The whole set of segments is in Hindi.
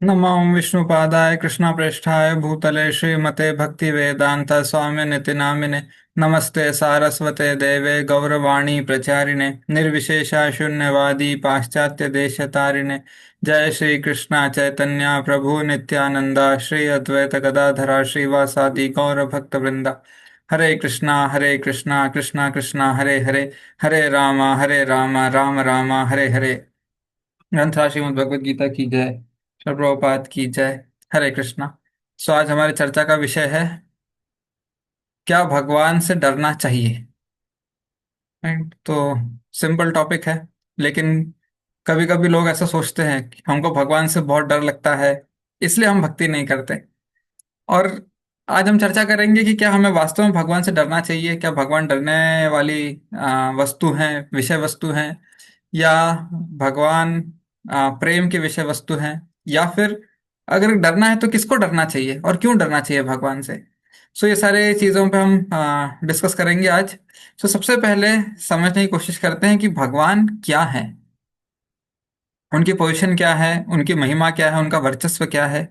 नमो विष्णुपादाय कृष्णप्रेष्ठाय भूतले श्रीमते भक्तिवेदांत स्वामिनिति नामिने नमस्ते सारस्वते देवे गौरवाणी प्रचारिणे निर्विशेषा शून्यवादी पाश्चात्य देशतारिणे। जय श्री कृष्ण चैतन्य प्रभु नित्यानंदा श्री अद्वैत गदाधरा श्रीवासादि गौर भक्त वृंदा। हरे कृष्णा कृष्णा कृष्णा हरे हरे, हरे राम राम राम हरे हरे। ग्रंथ श्रीमद् भगवद गीता की जय। श्रील प्रभुपाद की जय। हरे कृष्णा। सो आज हमारी चर्चा का विषय है, क्या भगवान से डरना चाहिए। राइट, तो सिंपल टॉपिक है, लेकिन कभी कभी लोग ऐसा सोचते हैं कि हमको भगवान से बहुत डर लगता है, इसलिए हम भक्ति नहीं करते। और आज हम चर्चा करेंगे कि क्या हमें वास्तव में भगवान से डरना चाहिए, क्या भगवान डरने वाली वस्तु हैं, विषय वस्तु हैं, या भगवान प्रेम की विषय वस्तु हैं, या फिर अगर डरना है तो किसको डरना चाहिए और क्यों डरना चाहिए भगवान से। सो ये सारे चीज़ों पे हम डिस्कस करेंगे आज। सो सबसे पहले समझने की कोशिश करते हैं कि भगवान क्या है, उनकी पोजीशन क्या है, उनकी महिमा क्या है, उनका वर्चस्व क्या है।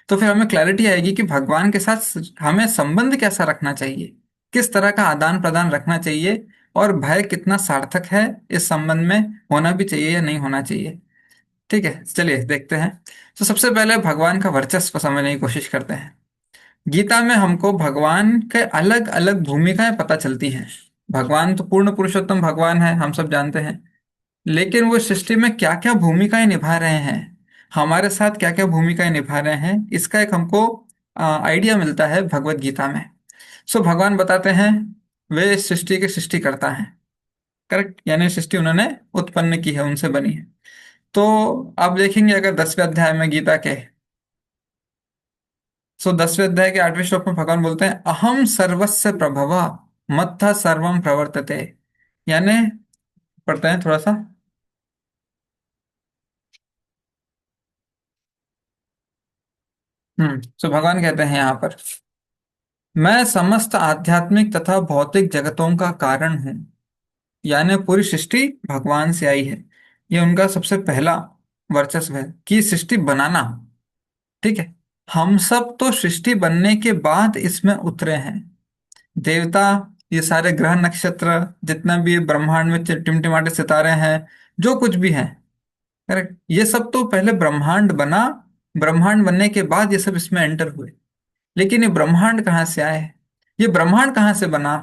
तो फिर हमें क्लैरिटी आएगी कि भगवान के साथ हमें संबंध कैसा रखना चाहिए, किस तरह का आदान प्रदान रखना चाहिए, और भय कितना सार्थक है इस संबंध में, होना भी चाहिए या नहीं होना चाहिए। ठीक है, चलिए देखते हैं। तो सबसे पहले भगवान का वर्चस्व समझने की कोशिश करते हैं। गीता में हमको भगवान के अलग अलग भूमिकाएं पता चलती हैं। भगवान तो पूर्ण पुरुषोत्तम भगवान है, हम सब जानते हैं। लेकिन वो सृष्टि में क्या क्या भूमिकाएं निभा रहे हैं, हमारे साथ क्या क्या भूमिकाएं निभा रहे हैं, इसका एक हमको आइडिया मिलता है भगवत गीता में। सो भगवान बताते हैं वे सृष्टि के सृष्टिकर्ता हैं। करेक्ट, यानी सृष्टि उन्होंने उत्पन्न की है, उनसे बनी है। तो आप देखेंगे अगर 10वें अध्याय में गीता के, सो 10वें अध्याय के 8वें श्लोक में भगवान बोलते हैं अहम सर्वस्य प्रभव मत्था सर्वम प्रवर्तते। यानी, पढ़ते हैं थोड़ा सा। सो भगवान कहते हैं यहाँ पर, मैं समस्त आध्यात्मिक तथा भौतिक जगतों का कारण हूँ। यानी पूरी सृष्टि भगवान से आई है। ये उनका सबसे पहला वर्चस्व है कि सृष्टि बनाना। ठीक है, हम सब तो सृष्टि बनने के बाद इसमें उतरे हैं। देवता, ये सारे ग्रह नक्षत्र, जितना भी ब्रह्मांड में टिमटिमाटे सितारे हैं, जो कुछ भी है, करेक्ट, ये सब तो पहले ब्रह्मांड बना। ब्रह्मांड बनने के बाद ये सब इसमें एंटर हुए। लेकिन ये ब्रह्मांड कहाँ से आए, ये ब्रह्मांड कहाँ से बना।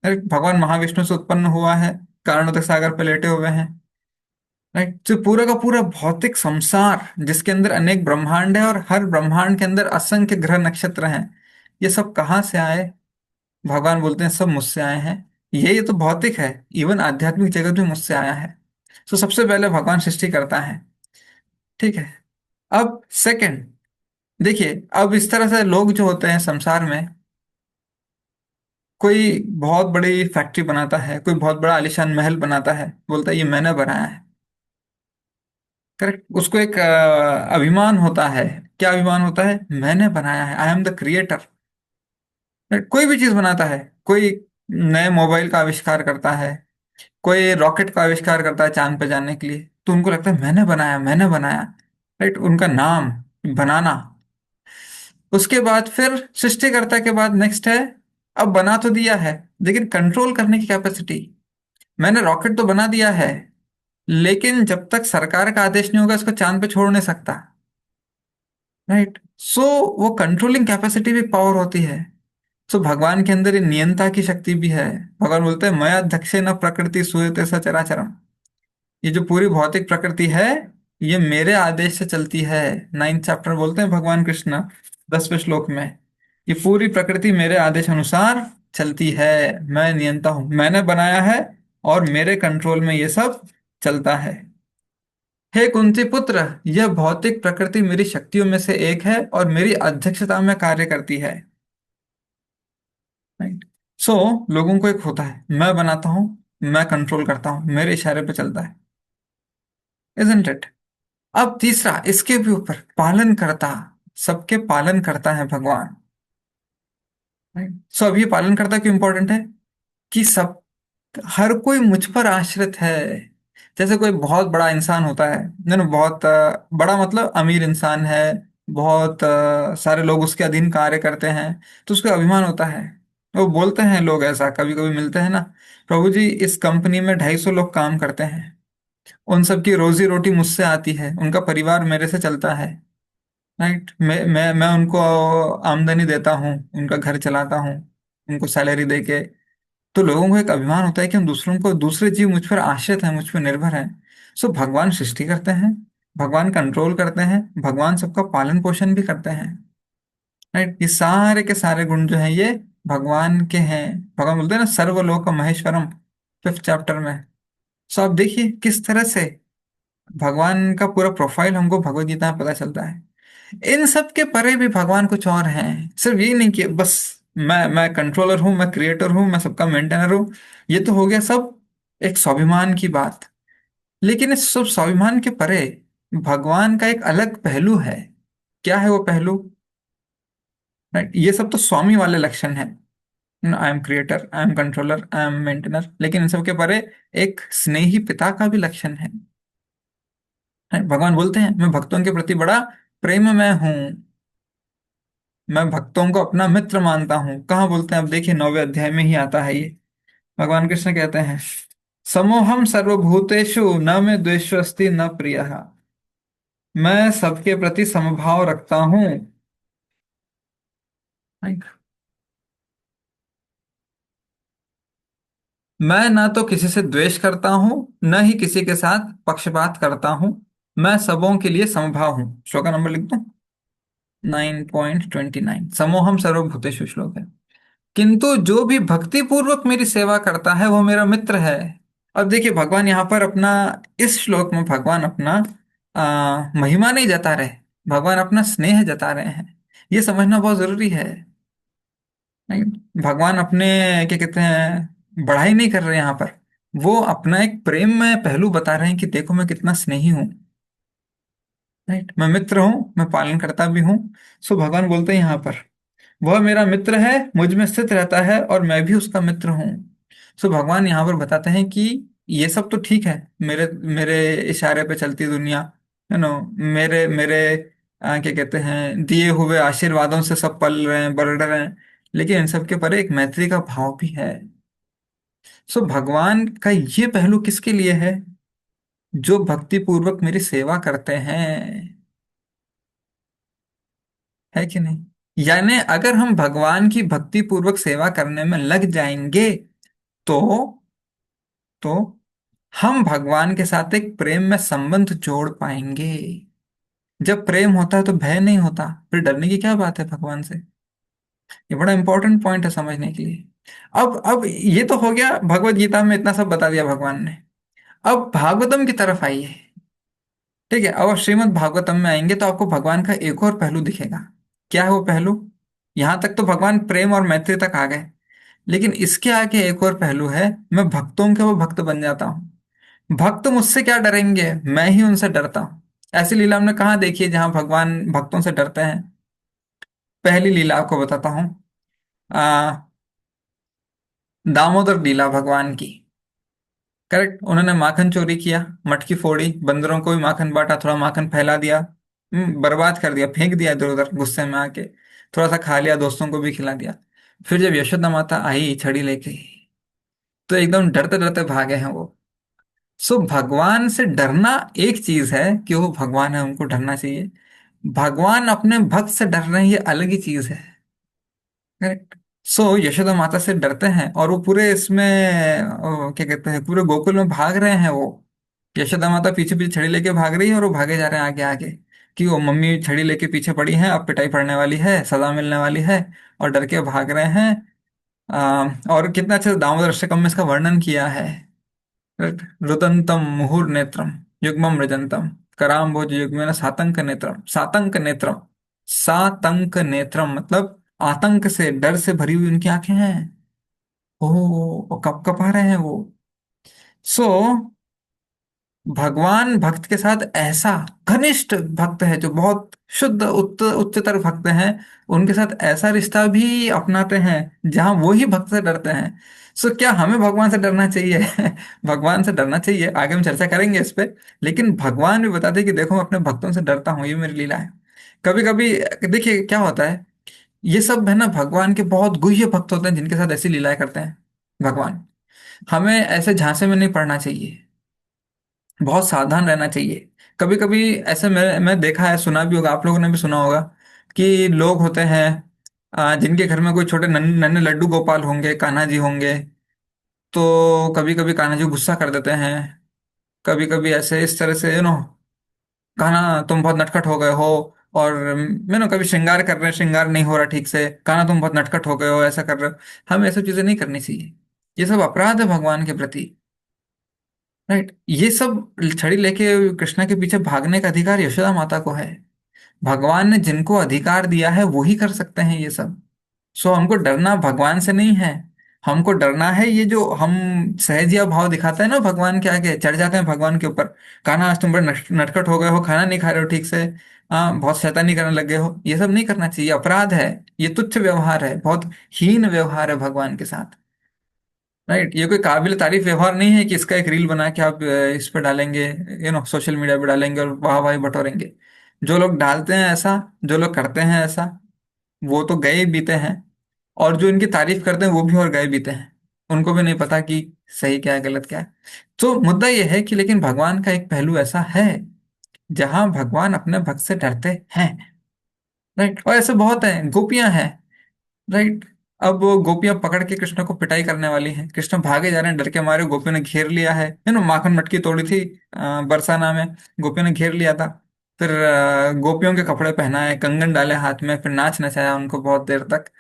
राइट, भगवान महाविष्णु से उत्पन्न हुआ है, कारणोदक सागर पे लेटे हुए हैं। राइट, जो पूरा का पूरा भौतिक संसार जिसके अंदर अनेक ब्रह्मांड है और हर ब्रह्मांड के अंदर असंख्य ग्रह नक्षत्र हैं, ये सब कहाँ से आए। भगवान बोलते हैं सब मुझसे आए हैं। ये तो भौतिक है, इवन आध्यात्मिक जगत भी मुझसे आया है। तो सबसे पहले भगवान सृष्टि करता है। ठीक है, अब सेकंड देखिए, अब इस तरह से लोग जो होते हैं संसार में, कोई बहुत बड़ी फैक्ट्री बनाता है, कोई बहुत बड़ा आलीशान महल बनाता है, बोलता है ये मैंने बनाया है। करेक्ट, उसको एक अभिमान होता है। क्या अभिमान होता है, मैंने बनाया है, आई एम द क्रिएटर। कोई भी चीज बनाता है, कोई नए मोबाइल का आविष्कार करता है, कोई रॉकेट का आविष्कार करता है चांद पे जाने के लिए, तो उनको लगता है मैंने बनाया, मैंने बनाया। राइट, उनका नाम बनाना। उसके बाद फिर सृष्टिकर्ता के बाद नेक्स्ट है, अब बना तो दिया है, लेकिन कंट्रोल करने की कैपेसिटी। मैंने रॉकेट तो बना दिया है, लेकिन जब तक सरकार का आदेश नहीं होगा इसको चांद पे छोड़ नहीं सकता। राइट, सो वो कंट्रोलिंग कैपेसिटी भी पावर होती है। सो भगवान के अंदर ये नियंता की शक्ति भी है। भगवान बोलते हैं मया दक्षेण प्रकृति सूयते सचराचरम। ये जो पूरी भौतिक प्रकृति है, ये मेरे आदेश से चलती है। 9th चैप्टर बोलते हैं भगवान कृष्ण 10वें श्लोक में, ये पूरी प्रकृति मेरे आदेश अनुसार चलती है। मैं नियंता हूं, मैंने बनाया है, और मेरे कंट्रोल में ये सब चलता है। हे कुंती पुत्र, यह भौतिक प्रकृति मेरी शक्तियों में से एक है और मेरी अध्यक्षता में कार्य करती है। राइट, सो लोगों को एक होता है मैं बनाता हूं, मैं कंट्रोल करता हूं, मेरे इशारे पे चलता है। Isn't it. अब तीसरा, इसके भी ऊपर पालन करता, सबके पालन करता है भगवान। राइट, सो अब ये पालन करता क्यों इंपॉर्टेंट है, कि सब, हर कोई मुझ पर आश्रित है। जैसे कोई बहुत बड़ा इंसान होता है, बहुत बड़ा मतलब अमीर इंसान है, बहुत सारे लोग उसके अधीन कार्य करते हैं, तो उसको अभिमान होता है। वो बोलते हैं लोग, ऐसा कभी कभी मिलते हैं ना, प्रभु जी इस कंपनी में 250 लोग काम करते हैं, उन सबकी रोजी रोटी मुझसे आती है, उनका परिवार मेरे से चलता है। राइट, मैं उनको आमदनी देता हूँ, उनका घर चलाता हूँ, उनको सैलरी दे के। तो लोगों को एक अभिमान होता है कि हम दूसरों को, दूसरे जीव मुझ पर आश्रित हैं, मुझ पर निर्भर हैं। सो भगवान सृष्टि करते हैं, भगवान कंट्रोल करते हैं, भगवान सबका पालन पोषण भी करते हैं। राइट, ये सारे के सारे गुण जो हैं ये भगवान के हैं। भगवान बोलते हैं ना, सर्वलोक महेश्वरम, 5th चैप्टर में। सो आप देखिए किस तरह से भगवान का पूरा प्रोफाइल हमको भगवत गीता में पता चलता है। इन सब के परे भी भगवान कुछ और हैं। सिर्फ ये नहीं कि बस मैं कंट्रोलर हूं, मैं क्रिएटर हूं, मैं सबका मेंटेनर हूं। ये तो हो गया सब एक स्वाभिमान की बात। लेकिन इस सब स्वाभिमान के परे भगवान का एक अलग पहलू है। क्या है वो पहलू? राइट, ये सब तो स्वामी वाले लक्षण हैं। I am creator, I am controller, I am maintainer, लेकिन इन सब के परे एक स्नेही पिता का भी लक्षण है। Right? भगवान बोलते हैं मैं भक्तों के प्रति बड़ा प्रेम में हूं, मैं भक्तों को अपना मित्र मानता हूं। कहाँ बोलते हैं? अब देखिए 9वें अध्याय में ही आता है ये। भगवान कृष्ण कहते हैं, समोहम सर्वभूतेषु न मे द्वेष्वस्ति न प्रियः। मैं सबके प्रति समभाव रखता हूँ। मैं ना तो किसी से द्वेष करता हूँ, न ही किसी के साथ पक्षपात करता हूँ। मैं सबों के लिए समभाव हूँ। श्लोक का नंबर लिख दूं, 9.29, समोहम सर्वभूतेषु श्लोक है। किंतु जो भी भक्ति पूर्वक मेरी सेवा करता है वो मेरा मित्र है। अब देखिए भगवान यहाँ पर अपना, इस श्लोक में भगवान अपना महिमा नहीं जता रहे, भगवान अपना स्नेह जता रहे हैं। ये समझना बहुत जरूरी है। नहीं, भगवान अपने, क्या कहते हैं, बढ़ाई नहीं कर रहे यहाँ पर। वो अपना एक प्रेम में पहलू बता रहे हैं कि देखो मैं कितना स्नेही हूँ। राइट, मैं मित्र हूँ, मैं पालन करता भी हूँ। सो भगवान बोलते हैं यहाँ पर, वह मेरा मित्र है, मुझ में स्थित रहता है और मैं भी उसका मित्र हूँ। सो भगवान यहाँ पर बताते हैं कि ये सब तो ठीक है, मेरे मेरे इशारे पे चलती दुनिया, मेरे मेरे क्या कहते हैं, दिए हुए आशीर्वादों से सब पल रहे हैं, बढ़ रहे हैं। लेकिन इन सब के परे एक मैत्री का भाव भी है। सो भगवान का ये पहलू किसके लिए है? जो भक्ति पूर्वक मेरी सेवा करते हैं। है कि नहीं? यानी अगर हम भगवान की भक्ति पूर्वक सेवा करने में लग जाएंगे तो तो हम भगवान के साथ एक प्रेम में संबंध जोड़ पाएंगे। जब प्रेम होता है तो भय नहीं होता, फिर डरने की क्या बात है भगवान से। ये बड़ा इंपॉर्टेंट पॉइंट है समझने के लिए। अब ये तो हो गया, भगवत गीता में इतना सब बता दिया भगवान ने। अब भागवतम की तरफ आइए। ठीक है, अब आप श्रीमद् भागवतम में आएंगे तो आपको भगवान का एक और पहलू दिखेगा। क्या है वो पहलू? यहां तक तो भगवान प्रेम और मैत्री तक आ गए, लेकिन इसके आगे एक और पहलू है। मैं भक्तों के वो भक्त बन जाता हूँ। भक्त मुझसे क्या डरेंगे, मैं ही उनसे डरता हूँ। ऐसी लीला हमने कहाँ देखी है जहां भगवान भक्तों से डरते हैं? पहली लीला आपको बताता हूँ। आ दामोदर लीला भगवान की। करेक्ट, उन्होंने माखन चोरी किया, मटकी फोड़ी, बंदरों को भी माखन बांटा, थोड़ा माखन फैला दिया, बर्बाद कर दिया, फेंक दिया इधर उधर गुस्से में आके। थोड़ा सा खा लिया, दोस्तों को भी खिला दिया। फिर जब यशोदा माता आई छड़ी लेके, तो एकदम डरते डरते भागे हैं वो। सो भगवान से डरना एक चीज है कि वो भगवान है, उनको डरना चाहिए। भगवान अपने भक्त से डर रहे हैं, ये अलग ही चीज है। करेक्ट। सो यशोदा माता से डरते हैं और वो पूरे इसमें क्या कहते हैं, पूरे गोकुल में भाग रहे हैं वो। यशोदा माता पीछे पीछे छड़ी लेके भाग रही है और वो भागे जा रहे हैं आगे आगे, कि वो मम्मी छड़ी लेके पीछे पड़ी है, अब पिटाई पड़ने वाली है, सजा मिलने वाली है, और डर के भाग रहे हैं। और कितना अच्छे से दामोदर अष्टकम में इसका वर्णन किया है। रुदंतम मुहुर्नेत्रम युग्मम रजंतम कराम्भोज युग्मेन सातंक नेत्रम, सातंक नेत्रम, सातंक नेत्रम मतलब आतंक से, डर से भरी हुई उनकी आंखें हैं। ओ, वो कप कपा रहे हैं वो। सो भगवान भक्त के साथ ऐसा, घनिष्ठ भक्त है जो बहुत शुद्ध उच्चतर भक्त हैं, उनके साथ ऐसा रिश्ता भी अपनाते हैं जहां वो ही भक्त से डरते हैं। सो क्या हमें भगवान से डरना चाहिए? भगवान से डरना चाहिए, आगे हम चर्चा करेंगे इस पे। लेकिन भगवान भी बताते हैं कि देखो मैं अपने भक्तों से डरता हूँ, ये मेरी लीला है। कभी कभी देखिए क्या होता है, ये सब है ना भगवान के बहुत गुह्य भक्त होते हैं जिनके साथ ऐसी लीलाएं करते हैं भगवान। हमें ऐसे झांसे में नहीं पड़ना चाहिए, बहुत सावधान रहना चाहिए। कभी कभी ऐसे मैं देखा है, सुना भी होगा, आप लोगों ने भी सुना होगा कि लोग होते हैं जिनके घर में कोई छोटे नन्हे नन्हे लड्डू गोपाल होंगे, कान्हा जी होंगे। तो कभी कभी कान्हा जी गुस्सा कर देते हैं। कभी कभी ऐसे इस तरह से कान्हा तुम बहुत नटखट हो गए हो। और कभी श्रृंगार कर रहे हैं, श्रृंगार नहीं हो रहा ठीक से, कान्हा तुम बहुत नटखट हो गए हो, ऐसा कर रहे हो। हमें ऐसी चीजें नहीं करनी चाहिए, ये सब अपराध है भगवान के प्रति। राइट, ये सब छड़ी लेके कृष्णा के पीछे भागने का अधिकार यशोदा माता को है। भगवान ने जिनको अधिकार दिया है वो ही कर सकते हैं ये सब। सो हमको डरना भगवान से नहीं है, हमको डरना है ये जो हम सहजिया भाव दिखाते हैं ना भगवान के आगे, चढ़ जाते हैं भगवान के ऊपर। कान्हा आज तुम बड़े नटखट हो गए हो, खाना नहीं खा रहे हो ठीक से, बहुत शैतानी करने लग गए हो, ये सब नहीं करना चाहिए, अपराध है। ये तुच्छ व्यवहार है, बहुत हीन व्यवहार है भगवान के साथ। राइट, ये कोई काबिल तारीफ व्यवहार नहीं है कि इसका एक रील बना के आप इस पे डालेंगे, सोशल मीडिया पे डालेंगे और वाह वाह बटोरेंगे। जो लोग डालते हैं ऐसा, जो लोग करते हैं ऐसा, वो तो गए बीते हैं। और जो इनकी तारीफ करते हैं वो भी और गए बीते हैं, उनको भी नहीं पता कि सही क्या है गलत क्या है। तो मुद्दा ये है कि लेकिन भगवान का एक पहलू ऐसा है जहां भगवान अपने भक्त से डरते हैं। राइट, और ऐसे बहुत हैं, गोपियां हैं। राइट, अब वो गोपियां पकड़ के कृष्ण को पिटाई करने वाली हैं, कृष्ण भागे जा रहे हैं डर के मारे, गोपियों ने घेर लिया है, माखन मटकी तोड़ी थी बरसाना में, गोपियों ने घेर लिया था। फिर गोपियों के कपड़े पहनाए, कंगन डाले हाथ में, फिर नाच नचाया उनको बहुत देर तक।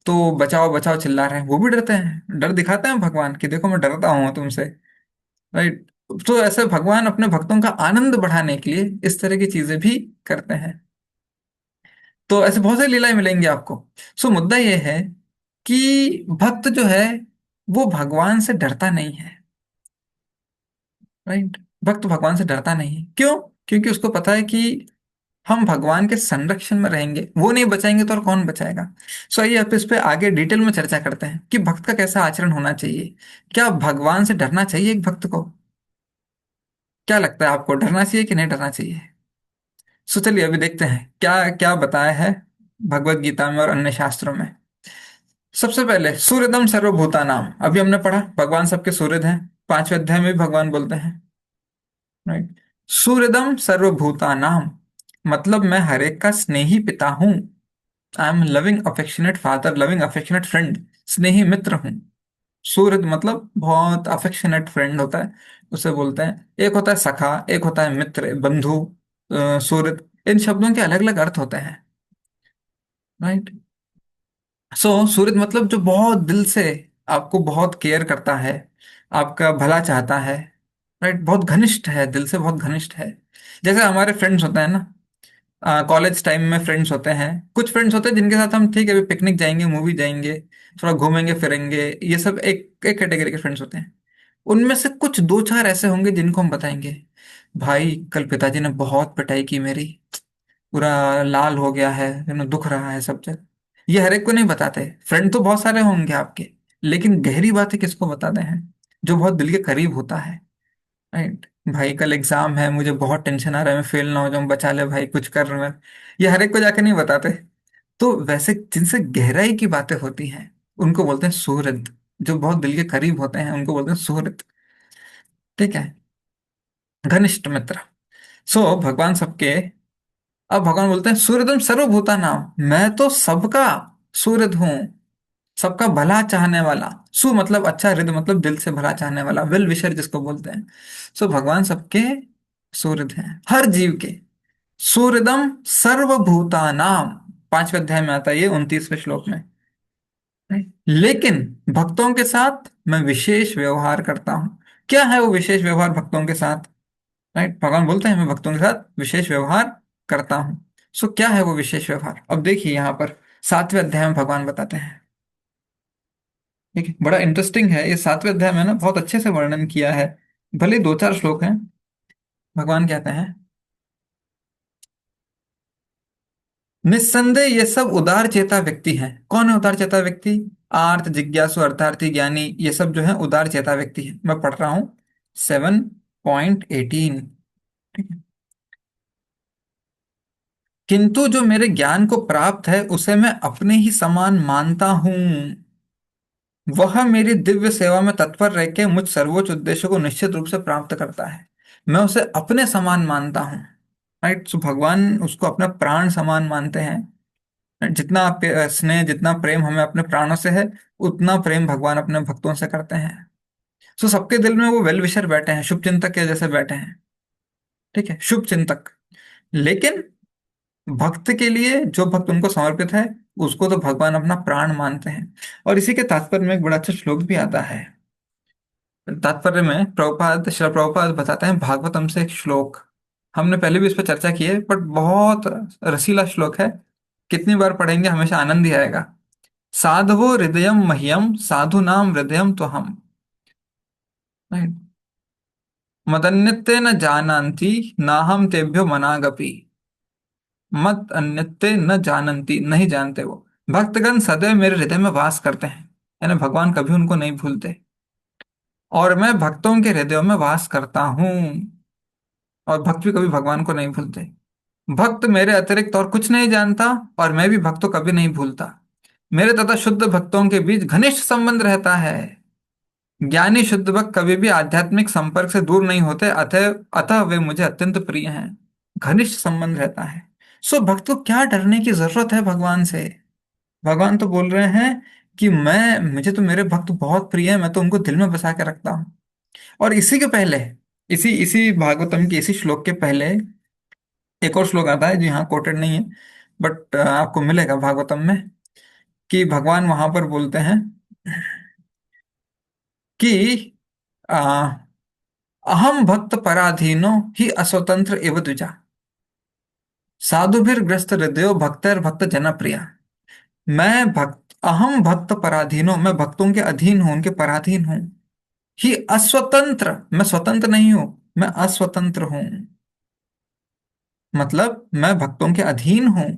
तो बचाओ बचाओ चिल्ला रहे हैं, वो भी डरते हैं, डर दिखाते हैं भगवान कि देखो मैं डरता हूँ तुमसे। राइट, तो ऐसे भगवान अपने भक्तों का आनंद बढ़ाने के लिए इस तरह की चीजें भी करते हैं। तो ऐसे बहुत सारी लीलाएं मिलेंगी आपको। सो मुद्दा यह है कि भक्त जो है वो भगवान से डरता नहीं है। राइट, भक्त भगवान से डरता नहीं है, क्यों? क्योंकि उसको पता है कि हम भगवान के संरक्षण में रहेंगे, वो नहीं बचाएंगे तो और कौन बचाएगा। सो आइए आप इस पे आगे डिटेल में चर्चा करते हैं कि भक्त का कैसा आचरण होना चाहिए। क्या भगवान से डरना चाहिए एक भक्त को? क्या लगता है आपको, डरना चाहिए कि नहीं डरना चाहिए? सो चलिए अभी देखते हैं क्या क्या बताया है भगवत गीता में और अन्य शास्त्रों में। सबसे पहले सूर्यदम सर्वभूता नाम, अभी हमने पढ़ा भगवान सबके सूर्यद हैं, 5वें अध्याय में भी भगवान बोलते हैं। राइट, सूर्यदम सर्वभूता नाम, मतलब मैं हर एक का स्नेही पिता हूं। I am loving affectionate father, loving affectionate friend, स्नेही मित्र हूँ। सूर्य मतलब बहुत अफेक्शनेट फ्रेंड होता है, उसे बोलते हैं। एक होता है सखा, एक होता है मित्र, बंधु। सूर्य, इन शब्दों के अलग अलग अर्थ होते हैं। राइट, सूर्य मतलब जो बहुत दिल से आपको बहुत केयर करता है, आपका भला चाहता है। राइट, बहुत घनिष्ठ है, दिल से बहुत घनिष्ठ है। जैसे हमारे फ्रेंड्स होते हैं ना, कॉलेज टाइम में फ्रेंड्स होते हैं, कुछ फ्रेंड्स होते हैं जिनके साथ हम ठीक है अभी पिकनिक जाएंगे, मूवी जाएंगे, थोड़ा घूमेंगे फिरेंगे, ये सब एक एक कैटेगरी के फ्रेंड्स होते हैं। उनमें से कुछ दो चार ऐसे होंगे जिनको हम बताएंगे, भाई कल पिताजी ने बहुत पिटाई की मेरी, पूरा लाल हो गया है, दुख रहा है सब जगह। ये हर एक को नहीं बताते, फ्रेंड तो बहुत सारे होंगे आपके, लेकिन गहरी बातें किसको बताते हैं? जो बहुत दिल के करीब होता है। राइट, भाई कल एग्जाम है, मुझे बहुत टेंशन आ रहा है, मैं फेल ना हो जाऊं, बचा ले भाई, कुछ कर मैं। ये हर एक को जाके नहीं बताते। तो वैसे जिनसे गहराई की बातें होती हैं उनको बोलते हैं सुहृद, जो बहुत दिल के करीब होते हैं उनको बोलते हैं सुहृद। ठीक है, घनिष्ठ मित्र। भगवान सबके, अब भगवान बोलते हैं सूर्यदम सर्वभूता नाम, मैं तो सबका सूर्यद हूँ, सबका भला चाहने वाला। सु मतलब अच्छा, हृदय मतलब दिल से भला चाहने वाला, वेल विशर जिसको बोलते हैं। भगवान सबके सूर्यद हैं, हर जीव के। सूर्यदम सर्वभूता नाम, 5वें अध्याय में आता है ये, 29वें श्लोक में। लेकिन भक्तों के साथ मैं विशेष व्यवहार करता हूं। क्या है वो विशेष व्यवहार भक्तों के साथ? राइट, भगवान बोलते हैं मैं भक्तों के साथ विशेष व्यवहार करता हूं। क्या है वो विशेष व्यवहार? अब देखिए यहां पर 7वें अध्याय में भगवान बताते हैं। ठीक है, बड़ा इंटरेस्टिंग है ये 7वें अध्याय में ना, बहुत अच्छे से वर्णन किया है। भले ही दो चार श्लोक हैं, भगवान कहते हैं, निस्संदेह ये सब उदार चेता व्यक्ति हैं। कौन है उदार चेता व्यक्ति? आर्थ, जिज्ञासु, अर्थार्थी, ज्ञानी, ये सब जो है उदार चेता व्यक्ति है। मैं पढ़ रहा हूं 7.18। ठीक है। किंतु जो मेरे ज्ञान को प्राप्त है उसे मैं अपने ही समान मानता हूं, वह मेरी दिव्य सेवा में तत्पर रह के मुझ सर्वोच्च उद्देश्य को निश्चित रूप से प्राप्त करता है। मैं उसे अपने समान मानता हूँ। राइट। सो भगवान उसको अपना प्राण समान मानते हैं। जितना स्नेह, जितना प्रेम हमें अपने प्राणों से है, उतना प्रेम भगवान अपने भक्तों से करते हैं। सो सबके दिल में वो वेल विशर बैठे हैं, शुभ चिंतक के जैसे बैठे हैं। ठीक है, शुभ चिंतक। लेकिन भक्त के लिए, जो भक्त उनको समर्पित है, उसको तो भगवान अपना प्राण मानते हैं। और इसी के तात्पर्य में एक बड़ा अच्छा श्लोक भी आता है। तात्पर्य में प्रभुपाद, श्रील प्रभुपाद बताते हैं भागवतम से एक श्लोक। हमने पहले भी इस पर चर्चा की है, बट बहुत रसीला श्लोक है। कितनी बार पढ़ेंगे हमेशा आनंद ही आएगा। साधवो हृदयम मह्यम साधु नाम हृदयम तो हम। मदन्यते न जानन्ति नाहम तेभ्यो मनागपि। मत अन्यते न जानन्ति, नहीं जानते वो। भक्तगण सदैव मेरे हृदय में वास करते हैं, यानी भगवान कभी उनको नहीं भूलते। और मैं भक्तों के हृदयों में वास करता हूँ, और भक्त भी कभी भगवान को नहीं भूलते। भक्त मेरे अतिरिक्त और कुछ नहीं जानता, और मैं भी भक्त को कभी नहीं भूलता। मेरे तथा शुद्ध भक्तों के बीच घनिष्ठ संबंध रहता है। ज्ञानी शुद्ध भक्त कभी भी आध्यात्मिक संपर्क से दूर नहीं होते, अतः अतः वे मुझे अत्यंत प्रिय हैं। घनिष्ठ संबंध रहता है। सो भक्त को क्या डरने की जरूरत है भगवान से? भगवान तो बोल रहे हैं कि मैं, मुझे तो मेरे भक्त बहुत प्रिय हैं, मैं तो उनको दिल में बसा के रखता हूँ। और इसी के पहले, इसी इसी भागवतम के इसी श्लोक के पहले एक और श्लोक आता है जो यहाँ कोटेड नहीं है, बट आपको मिलेगा भागवतम में। कि भगवान वहां पर बोलते हैं कि आ, अहम भक्त पराधीनो ही अस्वतंत्र एव द्विजा, साधुभिर्ग्रस्त हृदयो भक्तर भक्त जनप्रिया। मैं भक्त, अहम भक्त पराधीनो, मैं भक्तों के अधीन हूं, उनके पराधीन हूं। ही अस्वतंत्र, मैं स्वतंत्र नहीं हूं, मैं अस्वतंत्र हूं। मतलब मैं भक्तों के अधीन हूं,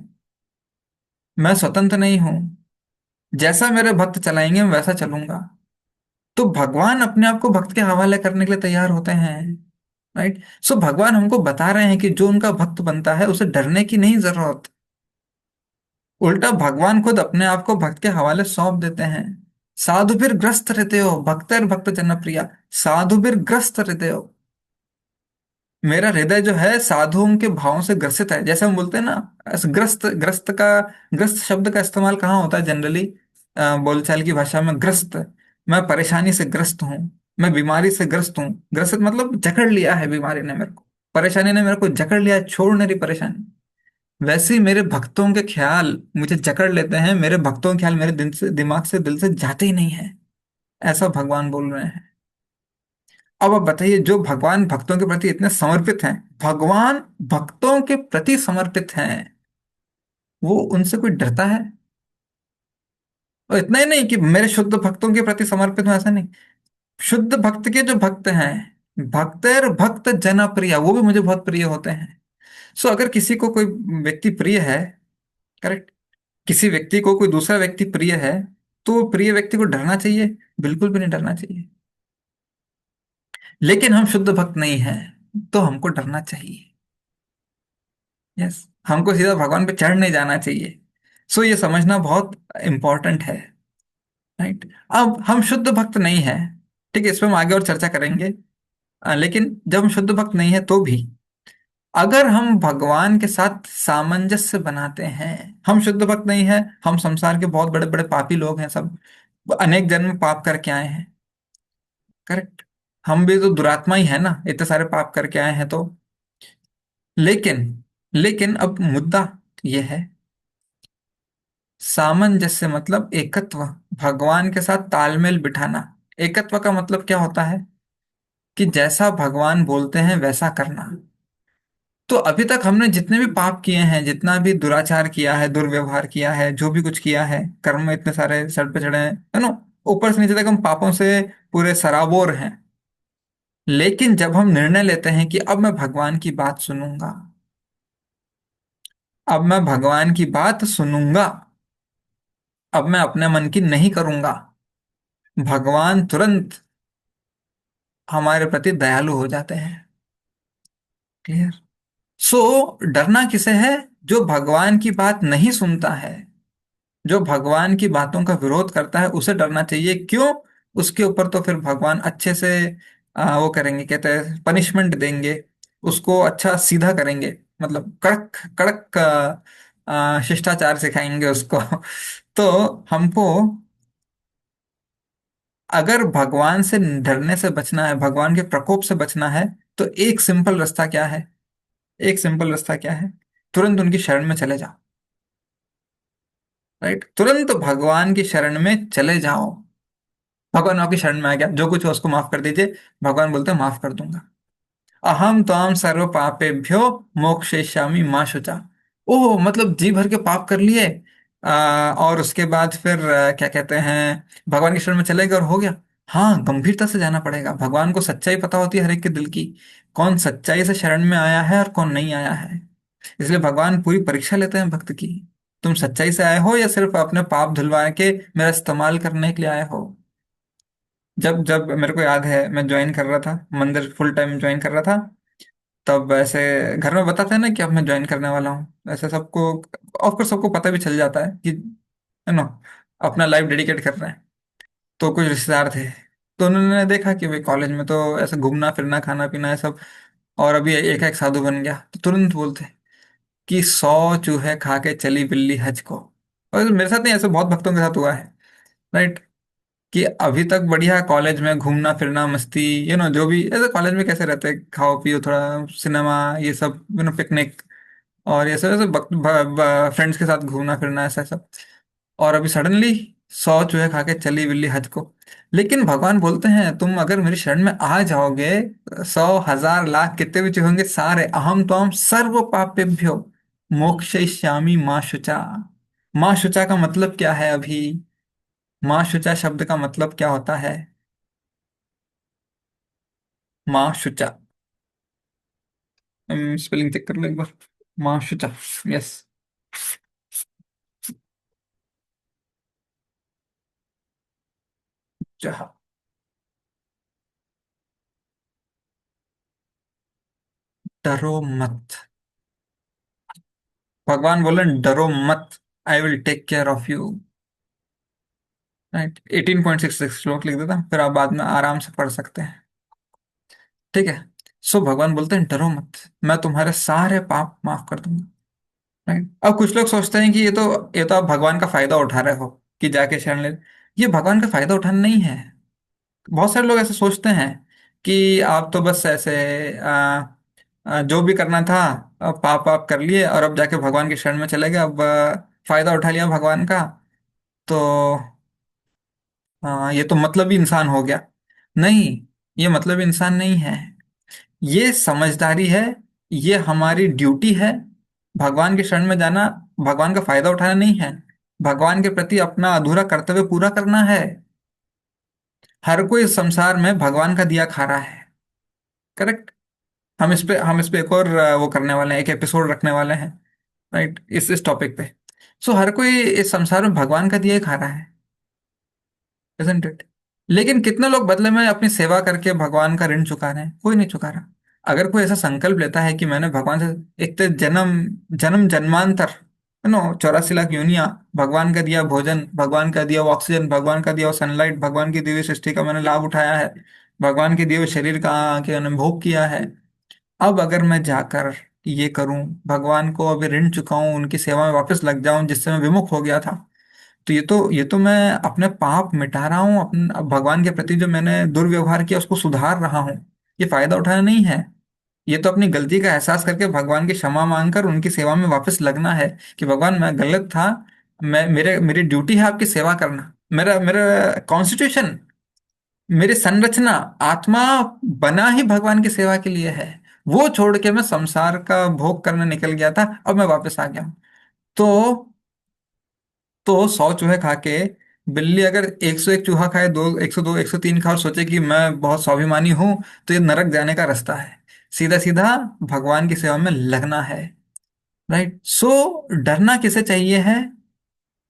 मैं स्वतंत्र नहीं हूं। जैसा मेरे भक्त चलाएंगे मैं वैसा चलूंगा। तो भगवान अपने आप को भक्त के हवाले करने के लिए तैयार होते हैं। राइट। सो भगवान हमको बता रहे हैं कि जो उनका भक्त बनता है उसे डरने की नहीं जरूरत। उल्टा भगवान खुद अपने आप को भक्त के हवाले सौंप देते हैं। साधुभिर ग्रस्त रहते हो भक्तर भक्त जनप्रिया। साधुभिर ग्रस्त रहते हो, मेरा हृदय जो है साधुओं के भावों से ग्रसित है। जैसे हम बोलते हैं ना, ग्रस्त, ग्रस्त शब्द का इस्तेमाल कहाँ होता है जनरली? बोलचाल की भाषा में ग्रस्त। मैं परेशानी से ग्रस्त हूँ, मैं बीमारी से ग्रस्त हूँ। ग्रसित मतलब जकड़ लिया है बीमारी ने मेरे को, परेशानी ने मेरे को जकड़ लिया है, छोड़ नहीं रही परेशानी। वैसे ही मेरे भक्तों के ख्याल मुझे जकड़ लेते हैं, मेरे भक्तों के ख्याल मेरे दिल से, दिमाग से, दिल से जाते ही नहीं है। ऐसा भगवान बोल रहे हैं। अब आप बताइए, जो भगवान भक्तों के प्रति इतने समर्पित हैं, भगवान भक्तों के प्रति समर्पित हैं, वो उनसे कोई डरता है? और इतना ही नहीं कि मेरे शुद्ध भक्तों के प्रति समर्पित हूं, ऐसा नहीं। शुद्ध भक्त के जो भक्त हैं, भक्तर भक्त जनप्रिय, वो भी मुझे बहुत प्रिय होते हैं। सो अगर किसी को कोई व्यक्ति प्रिय है, करेक्ट, किसी व्यक्ति को कोई दूसरा व्यक्ति प्रिय है, तो वो प्रिय व्यक्ति को डरना चाहिए? बिल्कुल भी नहीं डरना चाहिए। लेकिन हम शुद्ध भक्त नहीं हैं, तो हमको डरना चाहिए। यस, हमको सीधा भगवान पे चढ़ नहीं जाना चाहिए। सो ये समझना बहुत इंपॉर्टेंट है। राइट। अब हम शुद्ध भक्त नहीं है, ठीक है, इस पे हम आगे और चर्चा करेंगे। लेकिन जब हम शुद्ध भक्त नहीं है तो भी, अगर हम भगवान के साथ सामंजस्य बनाते हैं, हम शुद्ध भक्त नहीं है, हम संसार के बहुत बड़े बड़े पापी लोग हैं सब, अनेक जन्म पाप करके आए हैं। करेक्ट। हम भी तो दुरात्मा ही है ना, इतने सारे पाप करके आए हैं तो। लेकिन लेकिन अब मुद्दा यह है, सामंजस्य मतलब एकत्व, भगवान के साथ तालमेल बिठाना। एकत्व का मतलब क्या होता है? कि जैसा भगवान बोलते हैं वैसा करना। तो अभी तक हमने जितने भी पाप किए हैं, जितना भी दुराचार किया है, दुर्व्यवहार किया है, जो भी कुछ किया है, कर्म में इतने सारे सर पे चढ़े हैं, है ना, ऊपर से नीचे तक हम पापों से पूरे सराबोर हैं। लेकिन जब हम निर्णय लेते हैं कि अब मैं भगवान की बात सुनूंगा, अब मैं भगवान की बात सुनूंगा, अब मैं अपने मन की नहीं करूंगा, भगवान तुरंत हमारे प्रति दयालु हो जाते हैं। क्लियर? सो डरना किसे है? जो भगवान की बात नहीं सुनता है, जो भगवान की बातों का विरोध करता है, उसे डरना चाहिए। क्यों? उसके ऊपर तो फिर भगवान अच्छे से वो करेंगे, कहते हैं पनिशमेंट देंगे, उसको अच्छा सीधा करेंगे, मतलब कड़क कड़क शिष्टाचार सिखाएंगे उसको। तो हमको अगर भगवान से डरने से बचना है, भगवान के प्रकोप से बचना है, तो एक सिंपल रास्ता क्या है? एक सिंपल रास्ता क्या है? तुरंत उनकी शरण में चले जाओ। राइट? तुरंत भगवान की शरण में चले जाओ। भगवान आपकी शरण में आ गया, जो कुछ हो उसको माफ कर दीजिए। भगवान बोलते हैं माफ कर दूंगा। अहम त्वाम सर्व पापेभ्यो मोक्षयिष्यामि मा शुचा। ओह, मतलब जी भर के पाप कर लिए, और उसके बाद फिर क्या कहते हैं, भगवान के शरण में चले गए और हो गया। हाँ, गंभीरता से जाना पड़ेगा। भगवान को सच्चाई पता होती है हर एक के दिल की, कौन सच्चाई से शरण में आया है और कौन नहीं आया है। इसलिए भगवान पूरी परीक्षा लेते हैं भक्त की। तुम सच्चाई से आए हो या सिर्फ अपने पाप धुलवा के मेरा इस्तेमाल करने के लिए आए हो? जब जब मेरे को याद है, मैं ज्वाइन कर रहा था मंदिर, फुल टाइम ज्वाइन कर रहा था, तब ऐसे घर में बताते हैं ना कि अब मैं ज्वाइन करने वाला हूँ, ऐसे सबको ऑफकोर्स सबको पता भी चल जाता है कि नो अपना लाइफ डेडिकेट कर रहे हैं। तो कुछ रिश्तेदार थे, तो उन्होंने देखा कि भाई कॉलेज में तो ऐसे घूमना फिरना खाना पीना है सब, और अभी एक एक साधु बन गया, तो तुरंत बोलते कि 100 चूहे खा के चली बिल्ली हज को। और मेरे साथ नहीं, ऐसे बहुत भक्तों के साथ हुआ है। राइट? कि अभी तक बढ़िया कॉलेज में घूमना फिरना मस्ती, जो भी ऐसे कॉलेज में कैसे रहते हैं, खाओ पियो थोड़ा, सिनेमा, ये सब, पिकनिक, और ये सब ऐसे फ्रेंड्स के साथ घूमना फिरना, ऐसा सब। और अभी सडनली 100 चूहे खा के चली बिल्ली हज को। लेकिन भगवान बोलते हैं तुम अगर मेरी शरण में आ जाओगे, 100 1000 लाख कितने भी चूहे होंगे सारे, अहम त्वाम सर्व पापेभ्यो मोक्षयिष्यामि मा शुचा। माँ शुचा का मतलब क्या है अभी? माँ शुचा शब्द का मतलब क्या होता है? माँ शुचा, स्पेलिंग चेक कर लो एक बार। माँ शुचा। यस। जहा। डरो मत। भगवान बोले डरो मत, I will take care of you. Right? 18.66 श्लोक लिख देता, फिर आप बाद में आराम से पढ़ सकते हैं। ठीक है? सो भगवान बोलते हैं डरो मत, मैं तुम्हारे सारे पाप माफ कर दूंगा। राइट? अब कुछ लोग सोचते हैं कि ये तो आप भगवान का फायदा उठा रहे हो कि जाके शरण ले। ये भगवान का फायदा उठाना नहीं है। बहुत सारे लोग ऐसे सोचते हैं कि आप तो बस ऐसे जो भी करना था, पाप पाप कर लिए और अब जाके भगवान की शरण में चले गए, अब फायदा उठा लिया भगवान का, तो ये तो मतलबी इंसान हो गया। नहीं, ये मतलबी इंसान नहीं है, ये समझदारी है, ये हमारी ड्यूटी है। भगवान की शरण में जाना भगवान का फायदा उठाना नहीं है, भगवान के प्रति अपना अधूरा कर्तव्य पूरा करना है। हर कोई इस संसार में भगवान का दिया खा रहा है। करेक्ट? हम इस पे एक और वो करने वाले हैं, एक एपिसोड रखने वाले हैं। राइट? इस टॉपिक पे। सो हर कोई इस संसार में भगवान का दिया ही खा रहा है, isn't it? लेकिन कितने लोग बदले में अपनी सेवा करके भगवान का ऋण चुका रहे हैं? कोई नहीं चुका रहा। अगर कोई ऐसा संकल्प लेता है कि मैंने भगवान से एक तो जन्म जन्म जन्मांतर, 84 लाख योनियां, भगवान का दिया भोजन, भगवान का दिया हुआ ऑक्सीजन, भगवान का दिया हुआ सनलाइट, भगवान की दी हुई सृष्टि का मैंने लाभ उठाया है, भगवान के दिए हुए शरीर का के अनुभव किया है। अब अगर मैं जाकर ये करूं, भगवान को अभी ऋण चुकाऊं, उनकी सेवा में वापस लग जाऊं जिससे मैं विमुख हो गया था, तो ये तो मैं अपने पाप मिटा रहा हूँ, अपने भगवान के प्रति जो मैंने दुर्व्यवहार किया उसको सुधार रहा हूँ। ये फायदा उठाना नहीं है, ये तो अपनी गलती का एहसास करके भगवान की क्षमा मांगकर उनकी सेवा में वापस लगना है। कि भगवान मैं गलत था, मैं मेरे मेरी ड्यूटी है आपकी सेवा करना, मेरा मेरा कॉन्स्टिट्यूशन, मेरी संरचना, आत्मा बना ही भगवान की सेवा के लिए है। वो छोड़ के मैं संसार का भोग करने निकल गया था, अब मैं वापस आ गया हूं। तो 100 चूहे खा के बिल्ली अगर 101 चूहा खाए, दो 102 103 खाए और सोचे कि मैं बहुत स्वाभिमानी हूं, तो ये नरक जाने का रास्ता है। सीधा सीधा भगवान की सेवा में लगना है। राइट। सो डरना किसे चाहिए है?